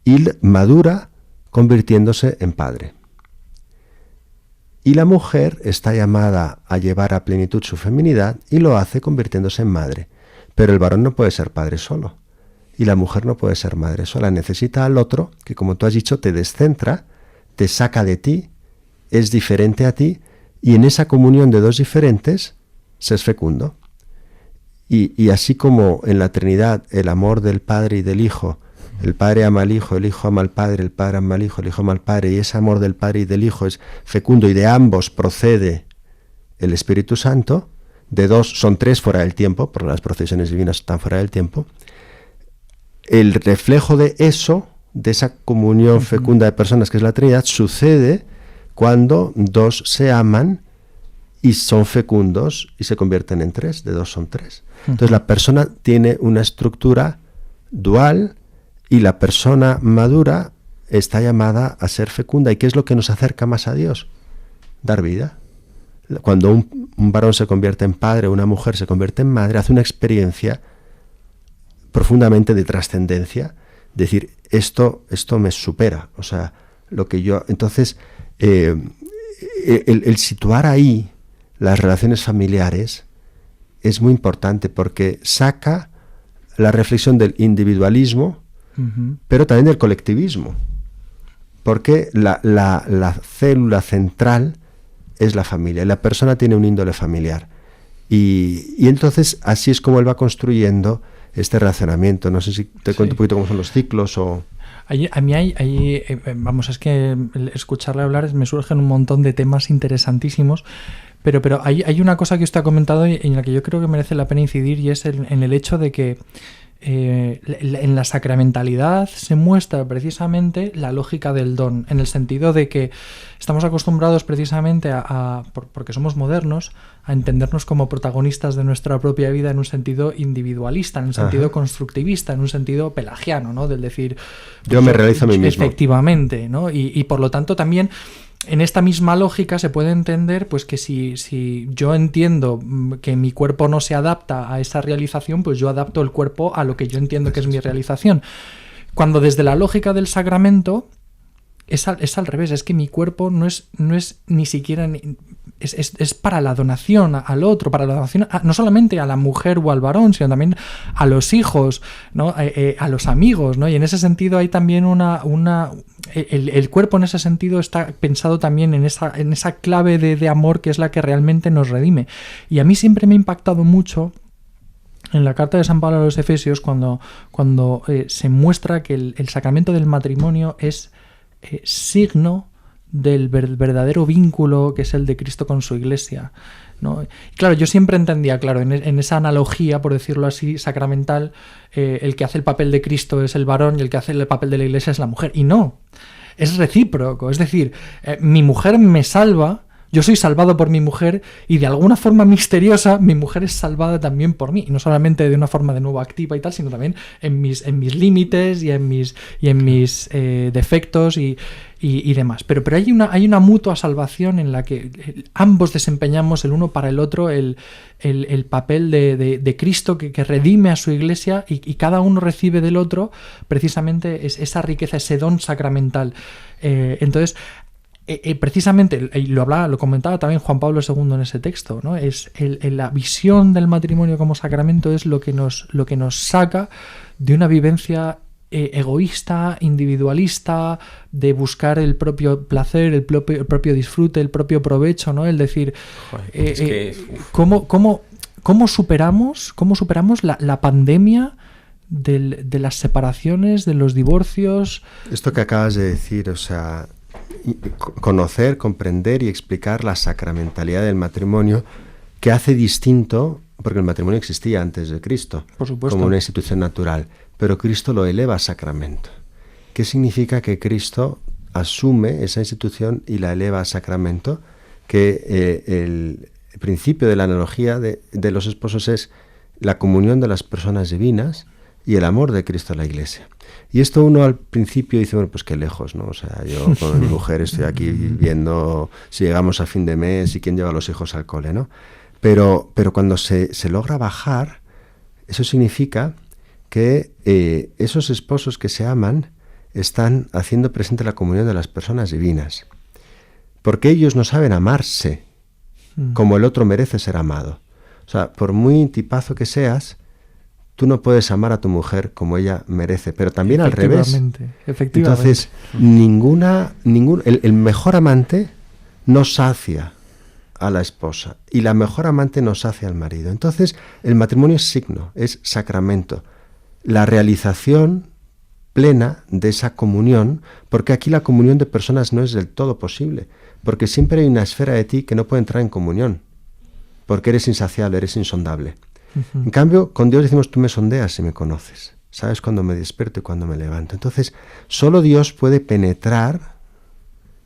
y madura convirtiéndose en padre. Y la mujer está llamada a llevar a plenitud su feminidad y lo hace convirtiéndose en madre. Pero el varón no puede ser padre solo y la mujer no puede ser madre sola. Necesita al otro que, como tú has dicho, te descentra, te saca de ti, es diferente a ti, y en esa comunión de dos diferentes se es fecundo. Y así como en la Trinidad el amor del Padre y del Hijo, el Padre ama al Hijo, el Hijo ama al Padre, el Padre ama al Hijo, el Hijo ama al Padre, y ese amor del Padre y del Hijo es fecundo, y de ambos procede el Espíritu Santo, de dos son tres fuera del tiempo, porque las procesiones divinas están fuera del tiempo. El reflejo de eso, de esa comunión fecunda de personas que es la Trinidad, sucede cuando dos se aman y son fecundos y se convierten en tres, de dos son tres. Entonces la persona tiene una estructura dual y la persona madura está llamada a ser fecunda. ¿Y qué es lo que nos acerca más a Dios? Dar vida. Cuando un varón se convierte en padre, una mujer se convierte en madre, hace una experiencia profundamente de trascendencia, decir, esto me supera, o sea, lo que yo... Entonces, el situar ahí las relaciones familiares es muy importante porque saca la reflexión del individualismo, pero también del colectivismo, porque la célula central es la familia, y la persona tiene un índole familiar, y entonces así es como él va construyendo este relacionamiento. No sé si te cuento un poquito cómo son los ciclos o... A mí vamos, es que escucharle hablar me surgen un montón de temas interesantísimos, pero hay una cosa que usted ha comentado y en la que yo creo que merece la pena incidir, y es en el hecho de que en la sacramentalidad se muestra precisamente la lógica del don, en el sentido de que estamos acostumbrados precisamente porque somos modernos, a entendernos como protagonistas de nuestra propia vida en un sentido individualista, en un sentido constructivista, en un sentido pelagiano, ¿no? Del decir... Yo me realizo a mí mismo. Efectivamente, ¿no? Y por lo tanto también en esta misma lógica se puede entender pues que si yo entiendo que mi cuerpo no se adapta a esa realización, pues yo adapto el cuerpo a lo que yo entiendo que es mi realización. Cuando desde la lógica del sacramento es al revés, es que mi cuerpo no es ni siquiera... Es para la donación al otro, para la donación no solamente a la mujer o al varón, sino también a los hijos, ¿no? A los amigos, ¿no? Y en ese sentido hay también el cuerpo en ese sentido está pensado también en esa clave de amor que es la que realmente nos redime. Y a mí siempre me ha impactado mucho en la carta de San Pablo a los Efesios cuando se muestra que el sacramento del matrimonio es signo del verdadero vínculo que es el de Cristo con su Iglesia, ¿no? Y claro, yo siempre entendía, claro, en esa analogía, por decirlo así, sacramental, el que hace el papel de Cristo es el varón y el que hace el papel de la Iglesia es la mujer. Y no, es recíproco. Es decir, mi mujer me salva, yo soy salvado por mi mujer y de alguna forma misteriosa mi mujer es salvada también por mí. Y no solamente de una forma de nuevo activa y tal, sino también en mis límites y en mis defectos y demás. Pero hay una mutua salvación en la que ambos desempeñamos el uno para el otro el papel de Cristo que redime a su Iglesia y cada uno recibe del otro precisamente esa riqueza, ese don sacramental. Entonces, precisamente, y lo comentaba también Juan Pablo II en ese texto, ¿no? La visión del matrimonio como sacramento es lo que nos saca de una vivencia egoísta, individualista, de buscar el propio placer, el propio disfrute, el propio provecho, ¿no? El decir, ¿cómo superamos la pandemia de las separaciones, de los divorcios? Esto que acabas de decir, o sea, conocer, comprender y explicar la sacramentalidad del matrimonio que hace distinto, porque el matrimonio existía antes de Cristo, por supuesto, como una institución natural, pero Cristo lo eleva a sacramento. ¿Qué significa que Cristo asume esa institución y la eleva a sacramento? Que el principio de la analogía de los esposos es la comunión de las personas divinas y el amor de Cristo a la Iglesia. Y esto uno al principio dice, bueno, pues qué lejos, ¿no? O sea, yo con mi mujer estoy aquí viendo si llegamos a fin de mes y quién lleva a los hijos al cole, ¿no? Pero cuando se logra bajar, eso significa que esos esposos que se aman están haciendo presente la comunión de las personas divinas. Porque ellos no saben amarse como el otro merece ser amado. O sea, por muy tipazo que seas, tú no puedes amar a tu mujer como ella merece, pero también al revés. Efectivamente. Entonces, el mejor amante no sacia a la esposa y la mejor amante no sacia al marido. Entonces, el matrimonio es signo, es sacramento, la realización plena de esa comunión, porque aquí la comunión de personas no es del todo posible, porque siempre hay una esfera de ti que no puede entrar en comunión, porque eres insaciable, eres insondable. En cambio, con Dios decimos, tú me sondeas y me conoces. Sabes cuándo me despierto y cuándo me levanto. Entonces, solo Dios puede penetrar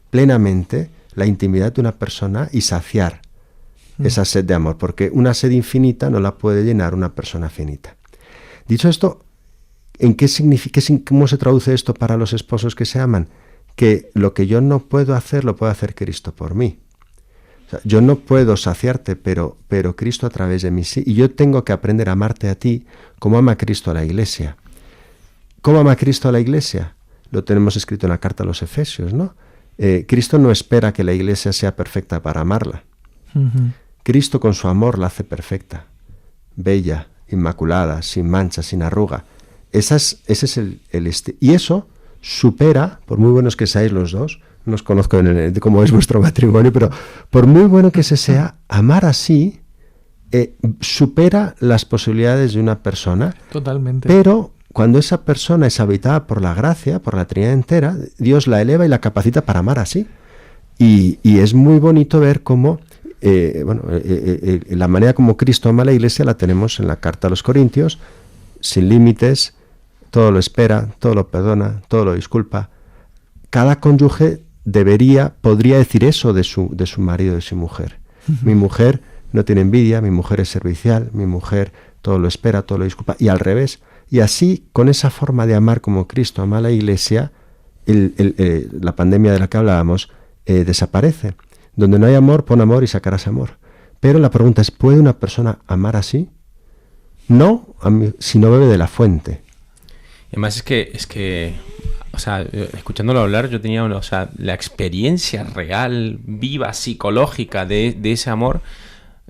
plenamente la intimidad de una persona y saciar esa sed de amor, porque una sed infinita no la puede llenar una persona finita. Dicho esto, ¿en qué significa, cómo se traduce esto para los esposos que se aman? Que lo que yo no puedo hacer, lo puede hacer Cristo por mí. Yo no puedo saciarte, pero Cristo a través de mí sí. Y yo tengo que aprender a amarte a ti como ama Cristo a la Iglesia. ¿Cómo ama Cristo a la Iglesia? Lo tenemos escrito en la carta a los Efesios, ¿no? Cristo no espera que la Iglesia sea perfecta para amarla. Cristo con su amor la hace perfecta, bella, inmaculada, sin mancha, sin arruga. Ese es y eso supera, por muy buenos que seáis los dos, no os conozco cómo es vuestro matrimonio, pero por muy bueno que se sea, amar así supera las posibilidades de una persona. Totalmente. Pero cuando esa persona es habitada por la gracia, por la Trinidad entera, Dios la eleva y la capacita para amar así. Y es muy bonito ver cómo, la manera como Cristo ama a la Iglesia la tenemos en la carta a los Corintios, sin límites, todo lo espera, todo lo perdona, todo lo disculpa. Cada cónyuge podría decir eso de su marido, de su mujer. Mi mujer no tiene envidia, mi mujer es servicial, mi mujer todo lo espera, todo lo disculpa, y al revés. Y así, con esa forma de amar como Cristo ama a la Iglesia, la pandemia de la que hablábamos, desaparece. Donde no hay amor, pon amor y sacarás amor. Pero la pregunta es, ¿puede una persona amar así? No, si no bebe de la fuente. Además es que, o sea, escuchándolo hablar, yo tenía, o sea, la experiencia real, viva, psicológica de ese amor.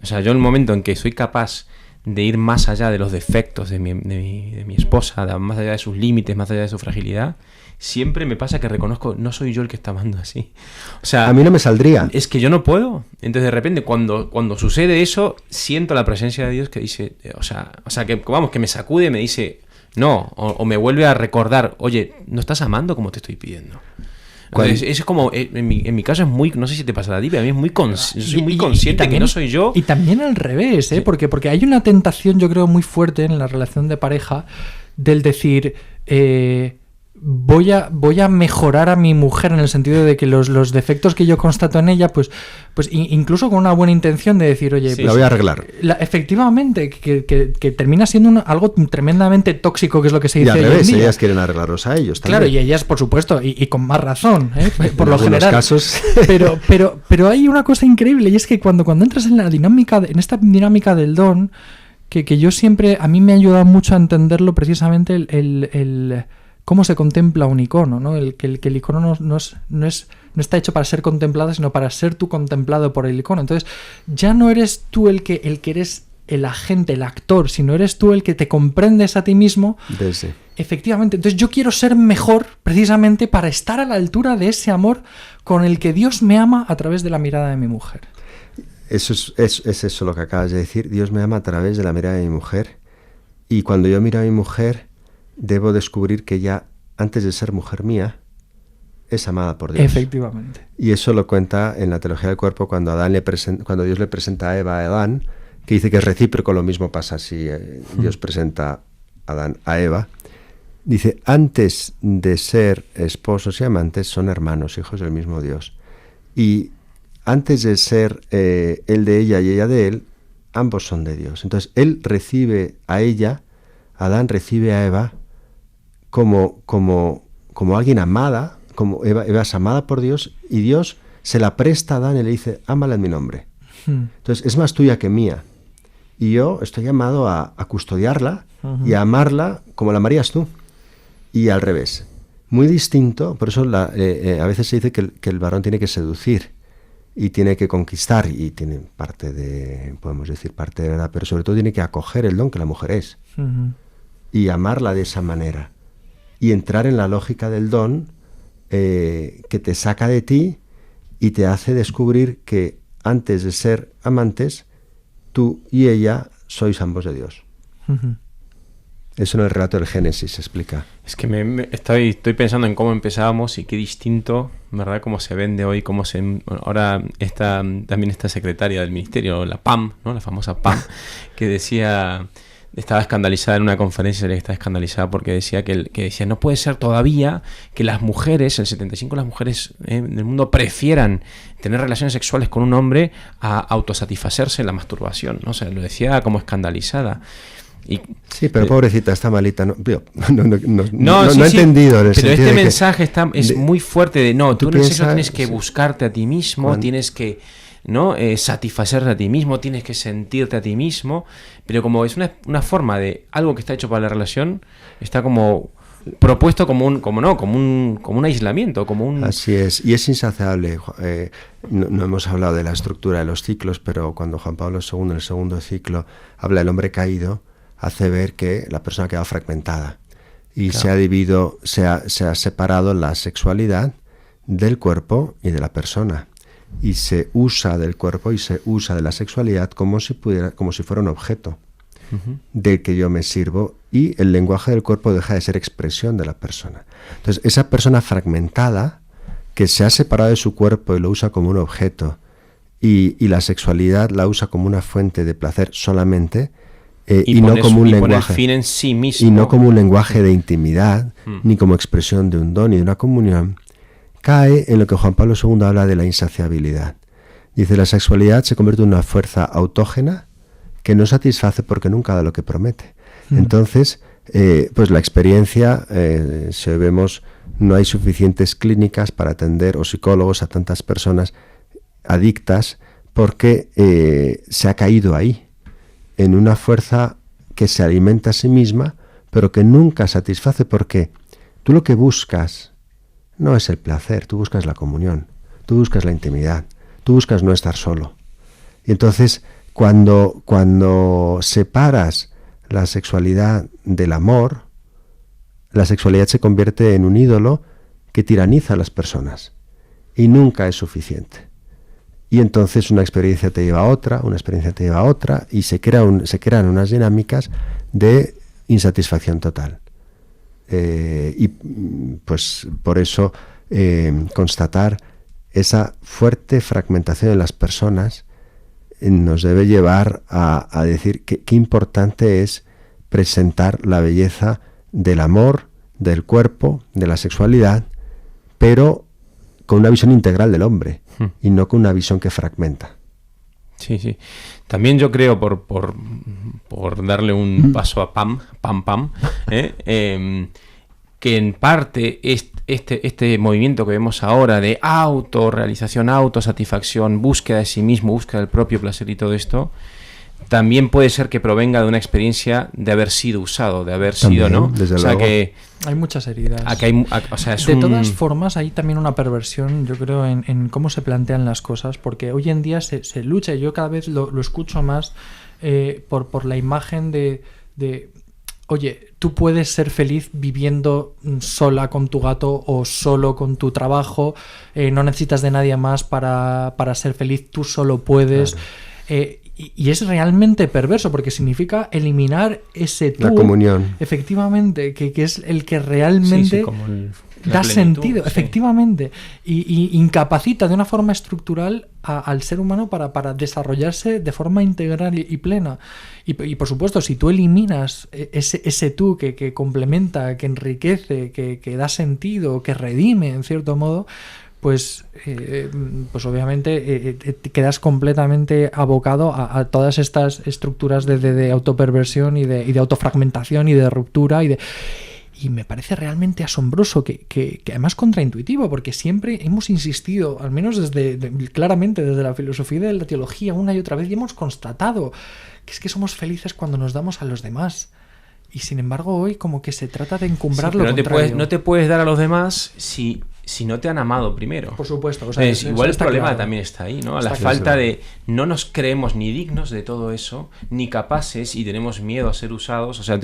O sea, yo en el momento en que soy capaz de ir más allá de los defectos de mi esposa, más allá de sus límites, más allá de su fragilidad, siempre me pasa que reconozco, no soy yo el que está amando así. O sea, a mí no me saldría. Es que yo no puedo. Entonces de repente cuando sucede eso, siento la presencia de Dios que dice, o sea que vamos, que me sacude y me dice, no, o me vuelve a recordar, oye, no estás amando como te estoy pidiendo. Entonces, eso es como, en mi caso es muy, no sé si te pasa a ti, pero a mí es muy soy muy consciente también, que no soy yo. Y también al revés, ¿eh? Sí. Porque hay una tentación, yo creo, muy fuerte en la relación de pareja del decir, voy a mejorar a mi mujer en el sentido de que los defectos que yo constato en ella, pues incluso con una buena intención de decir, oye, sí, pues, la voy a arreglar. Efectivamente, que termina siendo algo tremendamente tóxico, que es lo que se dice. Y al revés, ellas quieren arreglarlos a ellos también. Claro, y ellas, por supuesto, y con más razón, por lo general. Casos. Pero hay una cosa increíble, y es que cuando entras en en esta dinámica del don, que yo siempre, a mí me ha ayudado mucho a entenderlo precisamente el cómo se contempla un icono, ¿no? Que el icono no está hecho para ser contemplado, sino para ser tú contemplado por el icono. Entonces, ya no eres tú el que eres el agente, el actor, sino eres tú el que te comprendes a ti mismo. Desde. Efectivamente. Entonces, yo quiero ser mejor precisamente para estar a la altura de ese amor con el que Dios me ama a través de la mirada de mi mujer. Es eso lo que acabas de decir. Dios me ama a través de la mirada de mi mujer. Y cuando yo miro a mi mujer, debo descubrir que ella, antes de ser mujer mía, es amada por Dios. Efectivamente. Y eso lo cuenta en la teología del cuerpo cuando Dios le presenta a Eva a Adán, que dice que es recíproco, lo mismo pasa si Dios presenta a Adán a Eva. Dice, antes de ser esposos y amantes, son hermanos, hijos del mismo Dios. Y antes de ser él de ella y ella de él, ambos son de Dios. Entonces, él recibe a ella, Adán recibe a Eva, como alguien amada, como Eva es amada por Dios, y Dios se la presta a Adán y le dice, ámala en mi nombre. Entonces, es más tuya que mía. Y yo estoy llamado a custodiarla y a amarla como la amarías tú. Y al revés. Muy distinto, por eso a veces se dice que el varón tiene que seducir y tiene que conquistar, y tiene parte de verdad, pero sobre todo tiene que acoger el don que la mujer es y amarla de esa manera. Y entrar en la lógica del don que te saca de ti y te hace descubrir que antes de ser amantes, tú y ella sois ambos de Dios. Eso en el relato del Génesis se explica. Es que estoy pensando en cómo empezábamos y qué distinto, ¿verdad? Cómo se vende hoy, ahora también esta secretaria del ministerio, la Pam, ¿no? La famosa Pam, que decía... Estaba escandalizada en una conferencia, estaba escandalizada porque decía que decía, no puede ser todavía que las mujeres, el 75% de las mujeres del mundo prefieran tener relaciones sexuales con un hombre a autosatisfacerse en la masturbación, ¿no? O sea, lo decía como escandalizada. Sí, pero pobrecita, está malita. No he entendido. Pero este mensaje es muy fuerte de tú en el sexo tienes que buscarte a ti mismo, tienes que... ¿no? Satisfacerte a ti mismo, tienes que sentirte a ti mismo, pero como es una forma de algo que está hecho para la relación, está como propuesto como un aislamiento, como un... Así es, y es insaciable. No hemos hablado de la estructura de los ciclos, pero cuando Juan Pablo II, en el segundo ciclo, habla del hombre caído, hace ver que la persona queda fragmentada y claro, se ha dividido, se ha separado la sexualidad del cuerpo y de la persona. Y se usa del cuerpo y se usa de la sexualidad como si fuera un objeto del que yo me sirvo, y el lenguaje del cuerpo deja de ser expresión de la persona. Entonces, esa persona fragmentada que se ha separado de su cuerpo y lo usa como un objeto, y la sexualidad la usa como una fuente de placer solamente, y no como un lenguaje, fin en sí mismo, y no como un lenguaje de intimidad, ni como expresión de un don y de una comunión, cae en lo que Juan Pablo II habla de la insaciabilidad. Dice, la sexualidad se convierte en una fuerza autógena que no satisface porque nunca da lo que promete. Entonces, pues la experiencia, si vemos, no hay suficientes clínicas para atender o psicólogos a tantas personas adictas porque se ha caído ahí, en una fuerza que se alimenta a sí misma, pero que nunca satisface, porque tú lo que buscas no es el placer, tú buscas la comunión, tú buscas la intimidad, tú buscas no estar solo. Y entonces, cuando separas la sexualidad del amor, la sexualidad se convierte en un ídolo que tiraniza a las personas y nunca es suficiente. Y entonces una experiencia te lleva a otra, una experiencia te lleva a otra, y se crean unas dinámicas de insatisfacción total. Y pues por eso constatar esa fuerte fragmentación en las personas nos debe llevar a decir qué importante es presentar la belleza del amor, del cuerpo, de la sexualidad, pero con una visión integral del hombre y no con una visión que fragmenta. Sí, sí. También yo creo, por darle un paso a Pam, que en parte este movimiento que vemos ahora de autorrealización, autosatisfacción, búsqueda de sí mismo, búsqueda del propio placer y todo esto, también puede ser que provenga de una experiencia de haber sido usado, de haber sido, ¿no? Desde o sea, luego. que hay muchas heridas. o sea, es de todas formas, hay también una perversión, yo creo, en cómo se plantean las cosas, porque hoy en día se lucha, y yo cada vez lo escucho más por la imagen de oye, tú puedes ser feliz viviendo sola con tu gato o solo con tu trabajo, no necesitas de nadie más para ser feliz, tú solo puedes. Claro. Y es realmente perverso, porque significa eliminar ese tú. La comunión. Efectivamente, que es el que realmente como da sentido, sí. Efectivamente. Y incapacita de una forma estructural al ser humano para desarrollarse de forma integral y plena. Y por supuesto, si tú eliminas ese tú que complementa, que enriquece, que da sentido, que redime en cierto modo, pues obviamente te quedas completamente abocado a todas estas estructuras de autoperversión y de autofragmentación y de ruptura y me parece realmente asombroso que además contraintuitivo, porque siempre hemos insistido, al menos claramente desde la filosofía y de la teología, una y otra vez, y hemos constatado que es que somos felices cuando nos damos a los demás. Y sin embargo hoy como que se trata de encumbrar lo contrario. No te puedes dar a los demás si no te han amado primero. Por supuesto. O sea, igual el problema claro. también está ahí, ¿no? Está La claro. falta de... No nos creemos ni dignos de todo eso, ni capaces, y tenemos miedo a ser usados. O sea,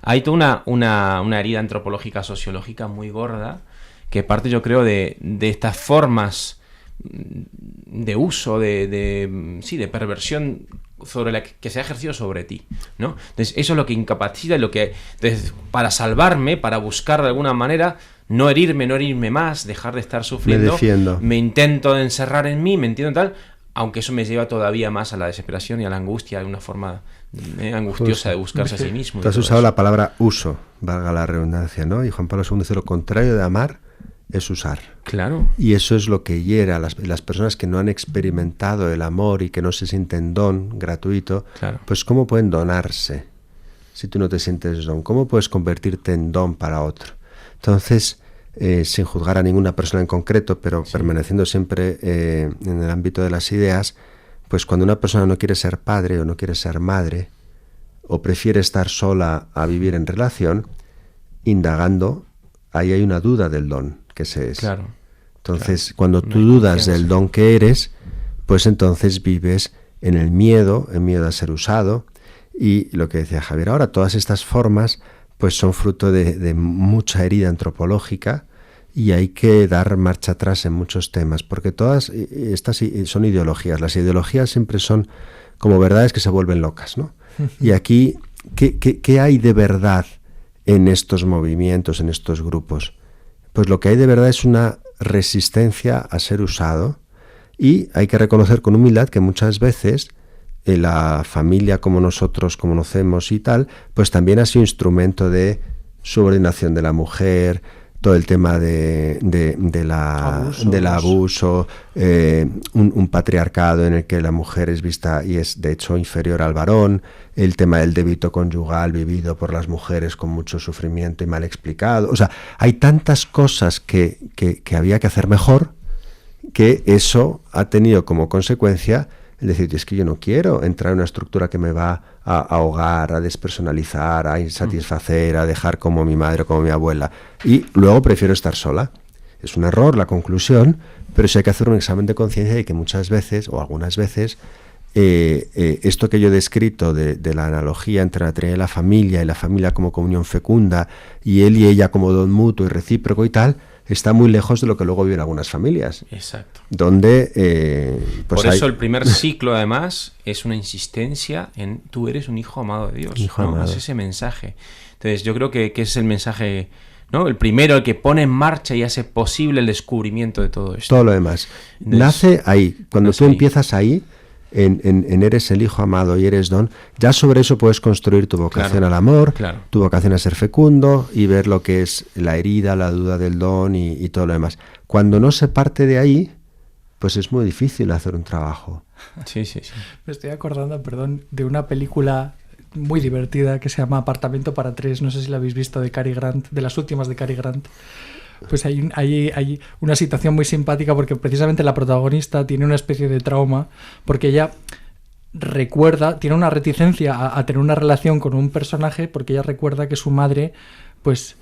hay toda una herida antropológica, sociológica muy gorda, que parte, yo creo, de estas formas de uso, de perversión sobre la que se ha ejercido sobre ti, ¿no? Entonces eso es lo que incapacita, entonces, para salvarme, para buscar de alguna manera no herirme más, dejar de estar sufriendo, me defiendo, me intento encerrar en mí, me entiendo tal, aunque eso me lleva todavía más a la desesperación y a la angustia, de una forma angustiosa de buscarse a sí mismo. Tú has usado la palabra uso, valga la redundancia, ¿no? Y Juan Pablo II dice: lo contrario de amar es usar. Claro. Y eso es lo que hiera a las personas que no han experimentado el amor y que no se sienten don gratuito. Claro. Pues ¿cómo pueden donarse si tú no te sientes don? ¿Cómo puedes convertirte en don para otro? Entonces, sin juzgar a ninguna persona en concreto, pero sí, permaneciendo siempre en el ámbito de las ideas, pues cuando una persona no quiere ser padre o no quiere ser madre, o prefiere estar sola a vivir en relación, indagando, ahí hay una duda del don que se es. Claro. Entonces, claro, cuando tú dudas del don que eres, pues entonces vives en el miedo a ser usado. Y lo que decía Javier ahora, todas estas formas pues son fruto de mucha herida antropológica, y hay que dar marcha atrás en muchos temas, porque todas estas son ideologías. Las ideologías siempre son como verdades que se vuelven locas, ¿no? Y aquí, ¿qué hay de verdad en estos movimientos, en estos grupos? Pues lo que hay de verdad es una resistencia a ser usado, y hay que reconocer con humildad que muchas veces la familia, como nosotros conocemos y tal, pues también ha sido instrumento de subordinación de la mujer, todo el tema del abuso, un patriarcado en el que la mujer es vista y es de hecho inferior al varón, el tema del débito conyugal vivido por las mujeres con mucho sufrimiento y mal explicado. O sea, hay tantas cosas que había que hacer mejor, que eso ha tenido como consecuencia el decir, es que yo no quiero entrar en una estructura que me va a ahogar, a despersonalizar, a insatisfacer, a dejar como mi madre o como mi abuela, y luego prefiero estar sola. Es un error la conclusión, pero sí hay que hacer un examen de conciencia de que muchas veces, o algunas veces, esto que yo he descrito de la analogía entre la Trinidad y la familia como comunión fecunda, y él y ella como don mutuo y recíproco y tal, está muy lejos de lo que luego viven algunas familias. Exacto. Donde pues por eso el primer ciclo, además, es una insistencia en tú eres un hijo amado de Dios. Hijo amado. Es ese mensaje. Entonces, yo creo que es el mensaje, ¿no? El primero, el que pone en marcha y hace posible el descubrimiento de todo esto. Todo lo demás. Entonces, nace ahí. Cuando tú empiezas ahí, en eres el hijo amado y eres don, ya sobre eso puedes construir tu vocación al amor, tu vocación a ser fecundo y ver lo que es la herida, la duda del don y todo lo demás. Cuando no se parte de ahí, pues es muy difícil hacer un trabajo. Sí. Me estoy acordando, perdón, de una película muy divertida que se llama Apartamento para tres, no sé si la habéis visto, de Cary Grant, de las últimas de Cary Grant. Pues hay una situación muy simpática porque precisamente la protagonista tiene una especie de trauma porque ella recuerda, tiene una reticencia a tener una relación con un personaje porque ella recuerda que su madre pues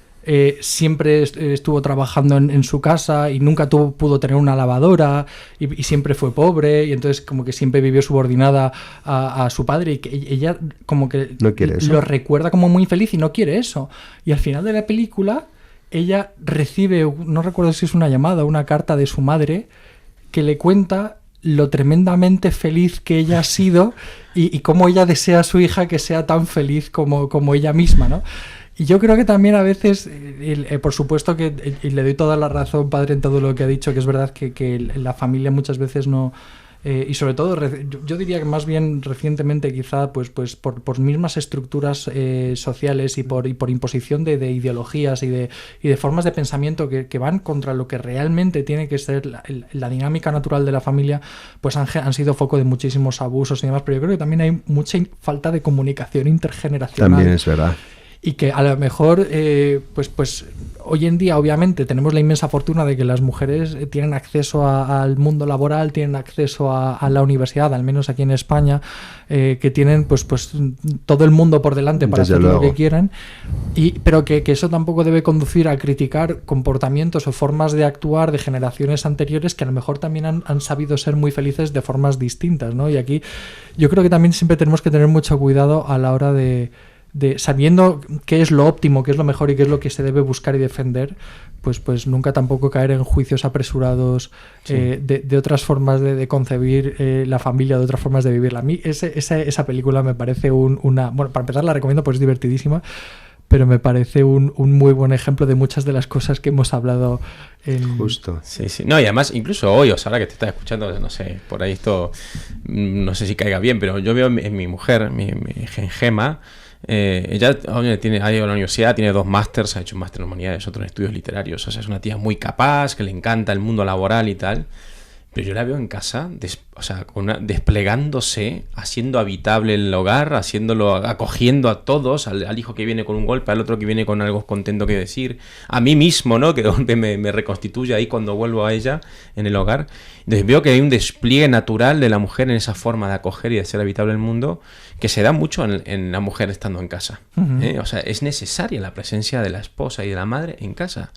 siempre estuvo trabajando en su casa y nunca pudo tener una lavadora y siempre fue pobre y entonces como que siempre vivió subordinada a su padre y que ella como que no quiere eso. Lo recuerda como muy infeliz y no quiere eso. Y al final de la película ella recibe, no recuerdo si es una llamada o una carta de su madre que le cuenta lo tremendamente feliz que ella ha sido y cómo ella desea a su hija que sea tan feliz como ella misma, ¿no? Y yo creo que también a veces, por supuesto que y le doy toda la razón, padre, en todo lo que ha dicho, que es verdad que la familia muchas veces no... y sobre todo, yo diría que más bien recientemente quizá pues por mismas estructuras sociales y por imposición de ideologías y de formas de pensamiento que van contra lo que realmente tiene que ser la dinámica natural de la familia, pues han sido foco de muchísimos abusos y demás, pero yo creo que también hay mucha falta de comunicación intergeneracional. También es verdad. Y que a lo mejor, pues hoy en día obviamente tenemos la inmensa fortuna de que las mujeres tienen acceso al mundo laboral, tienen acceso a la universidad, al menos aquí en España, que tienen pues todo el mundo por delante para hacer lo que quieran, pero que eso tampoco debe conducir a criticar comportamientos o formas de actuar de generaciones anteriores que a lo mejor también han sabido ser muy felices de formas distintas, ¿no? Y aquí yo creo que también siempre tenemos que tener mucho cuidado a la hora de sabiendo qué es lo óptimo, qué es lo mejor y qué es lo que se debe buscar y defender, pues nunca tampoco caer en juicios apresurados de otras formas de concebir la familia, de otras formas de vivirla. A mí esa película me parece bueno, para empezar la recomiendo porque es divertidísima, pero me parece un muy buen ejemplo de muchas de las cosas que hemos hablado Justo. Sí. No, y además, incluso hoy, o sea, ahora que te estás escuchando, no sé, por ahí esto, no sé si caiga bien, pero yo veo en mi mujer, mi Gema. Ella ha ido a la universidad, tiene 2 másters, ha hecho un máster en humanidades, otro en estudios literarios, o sea, es una tía muy capaz, que le encanta el mundo laboral y tal, pero yo la veo en casa, desplegándose, haciendo habitable el hogar, acogiendo a todos, al hijo que viene con un golpe, al otro que viene con algo contento que decir, a mí mismo, ¿no? Que de golpe me reconstituye ahí cuando vuelvo a ella en el hogar. Entonces veo que hay un despliegue natural de la mujer en esa forma de acoger y de hacer habitable el mundo que se da mucho en la mujer estando en casa. O sea, es necesaria la presencia de la esposa y de la madre en casa.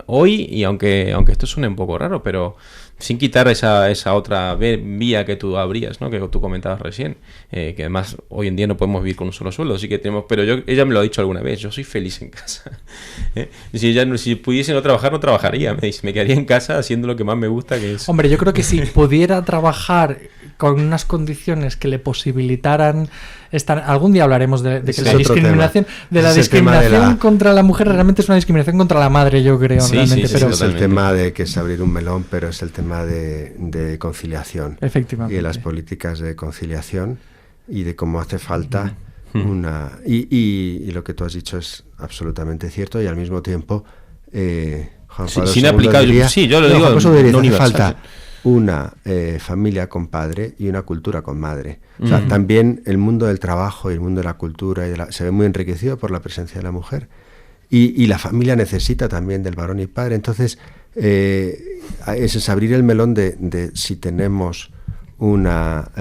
Hoy, y aunque esto suene un poco raro, pero sin quitar esa otra vía que tú abrías, ¿no? Que tú comentabas recién, que además hoy en día no podemos vivir con un solo sueldo, así que pero ella me lo ha dicho alguna vez, yo soy feliz en casa. Si pudiese no trabajar, no trabajaría, me dice, me quedaría en casa haciendo lo que más me gusta, que es... Hombre, yo creo que si pudiera trabajar con unas condiciones que le posibilitaran estar... Algún día hablaremos de que la discriminación contra la mujer realmente es una discriminación contra la madre, yo creo. Sí, realmente, pero es el tema de que es abrir un melón, pero es el tema de conciliación. Efectivamente. Y de las políticas de conciliación y de cómo hace falta una... Y lo que tú has dicho es absolutamente cierto, y al mismo tiempo Juan Pablo sin II aplicar, diría, sí, yo lo digo, Juan Pablo II diría, no hace universal. falta una familia con padre y una cultura con madre. O sea, también el mundo del trabajo y el mundo de la cultura se ve muy enriquecido por la presencia de la mujer. Y la familia necesita también del varón y padre. Entonces, ese es abrir el melón de si tenemos una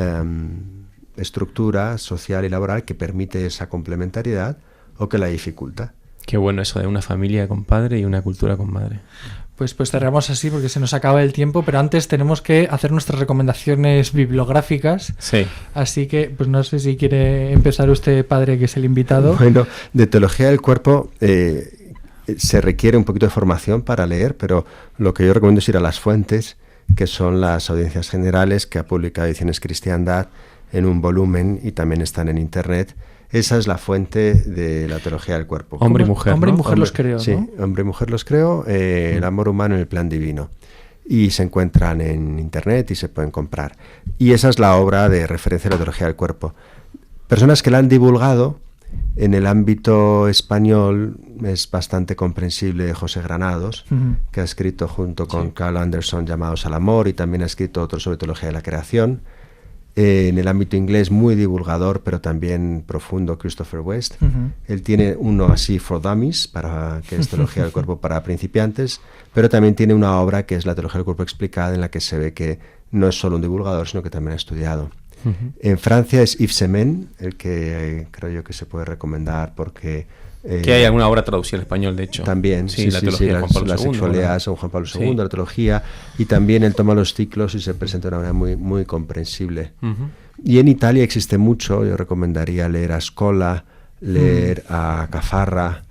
estructura social y laboral que permite esa complementariedad o que la dificulta. Qué bueno eso de una familia con padre y una cultura con madre. Pues cerramos así porque se nos acaba el tiempo, pero antes tenemos que hacer nuestras recomendaciones bibliográficas. Sí. Así que, pues no sé si quiere empezar usted, padre, que es el invitado. Bueno, de teología del cuerpo se requiere un poquito de formación para leer, pero lo que yo recomiendo es ir a las fuentes, que son las audiencias generales que ha publicado Ediciones Cristiandad en un volumen y también están en internet. Esa es la fuente de la teología del cuerpo. Hombre y mujer, Hombre y ¿no? mujer los creo, Sí, ¿no? Hombre y mujer los creo, el amor humano en el plan divino. Y se encuentran en internet y se pueden comprar. Y esa es la obra de referencia de la teología del cuerpo. Personas que la han divulgado en el ámbito español es bastante comprensible José Granados, que ha escrito junto con Carl Anderson Llamados al Amor, y también ha escrito otro sobre teología de la creación. En el ámbito inglés muy divulgador, pero también profundo, Christopher West. Él tiene uno así, For Dummies, que es teología del cuerpo para principiantes, pero también tiene una obra que es la teología del cuerpo explicada, en la que se ve que no es solo un divulgador, sino que también ha estudiado. En Francia es Yves Semen, el que creo yo que se puede recomendar porque... que hay alguna obra traducida al español, de hecho. También, sí, la teología de Juan Pablo la II, sexualidad ¿no? de San Juan Pablo II, Sí. la teología, y también él toma los ciclos y se presenta de una manera muy, muy comprensible. Y en Italia existe mucho, yo recomendaría leer a Scola, leer a Cafarra.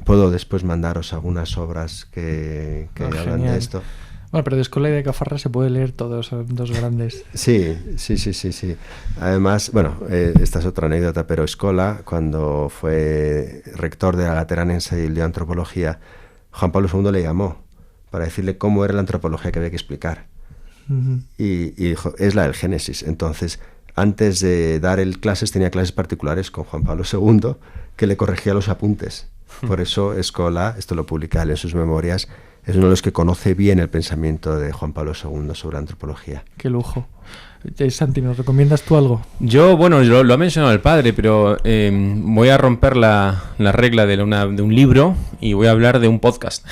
Puedo después mandaros algunas obras que hablan genial. de esto. Bueno, pero de Escola y de Cafarra se puede leer todos, son dos grandes. Sí. Además, bueno, esta es otra anécdota, pero Scola, cuando fue rector de la Lateranense y de antropología, Juan Pablo II le llamó para decirle cómo era la antropología que había que explicar. Y dijo, es la del Génesis. Entonces, antes de dar clases, tenía clases particulares con Juan Pablo II, que le corregía los apuntes. Por eso Scola, esto lo publica él en sus memorias, es uno de los que conoce bien el pensamiento de Juan Pablo II sobre antropología. Qué lujo. Santi, ¿nos recomiendas tú algo? Yo, bueno, lo ha mencionado el padre, pero voy a romper la regla de un libro y voy a hablar de un podcast,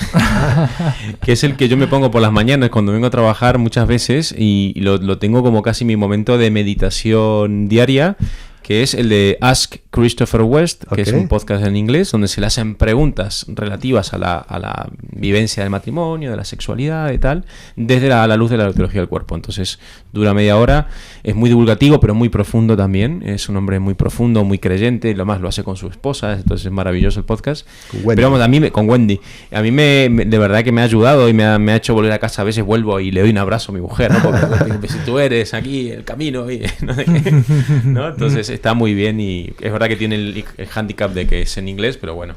que es el que yo me pongo por las mañanas cuando vengo a trabajar muchas veces y lo tengo como casi mi momento de meditación diaria, que es el de Ask Christopher West, que es un podcast en inglés donde se le hacen preguntas relativas a la vivencia del matrimonio, de la sexualidad y tal, desde la luz de la teología del cuerpo. Entonces dura media hora, es muy divulgativo pero muy profundo también, es un hombre muy profundo, muy creyente, lo más lo hace con su esposa, entonces es maravilloso el podcast. Pero vamos, con Wendy, a mí de verdad que me ha ayudado y me ha hecho volver a casa, a veces vuelvo y le doy un abrazo a mi mujer, ¿no? Porque si tú eres aquí el camino y no sé qué, ¿no? Entonces está muy bien y es verdad que tiene el handicap de que es en inglés, pero bueno,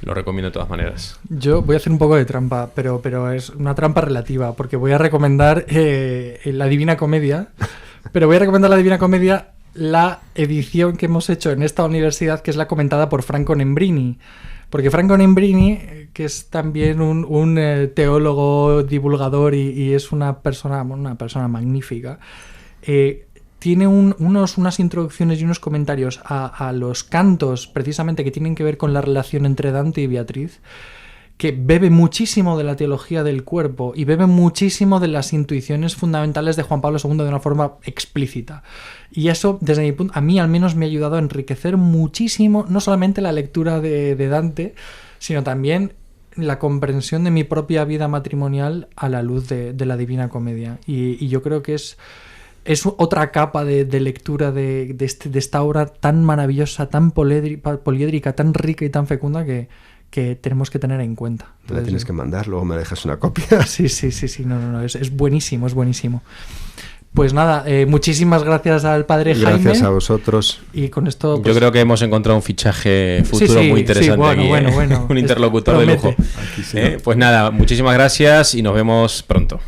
lo recomiendo de todas maneras. Yo voy a hacer un poco de trampa, pero es una trampa relativa, porque voy a recomendar la Divina Comedia, pero voy a recomendar la Divina Comedia, la edición que hemos hecho en esta universidad, que es la comentada por Franco Nembrini. Porque Franco Nembrini, que es también un teólogo, divulgador y es una persona magnífica, tiene unas introducciones y unos comentarios a los cantos, precisamente, que tienen que ver con la relación entre Dante y Beatriz, que bebe muchísimo de la teología del cuerpo y bebe muchísimo de las intuiciones fundamentales de Juan Pablo II de una forma explícita. Y eso, desde mi punto, a mí al menos me ha ayudado a enriquecer muchísimo, no solamente la lectura de Dante, sino también la comprensión de mi propia vida matrimonial a la luz de la Divina Comedia. Y yo creo que es otra capa de lectura de esta obra tan maravillosa, tan poliédrica, tan rica y tan fecunda que tenemos que tener en cuenta. Entonces, la tienes que mandar, luego me dejas una copia. Sí, no, es buenísimo, es buenísimo. Pues nada, muchísimas gracias al padre Jaime. Gracias a vosotros. Y con esto, pues, yo creo que hemos encontrado un fichaje futuro muy interesante aquí. Bueno, un interlocutor de lujo. Pues nada, muchísimas gracias y nos vemos pronto.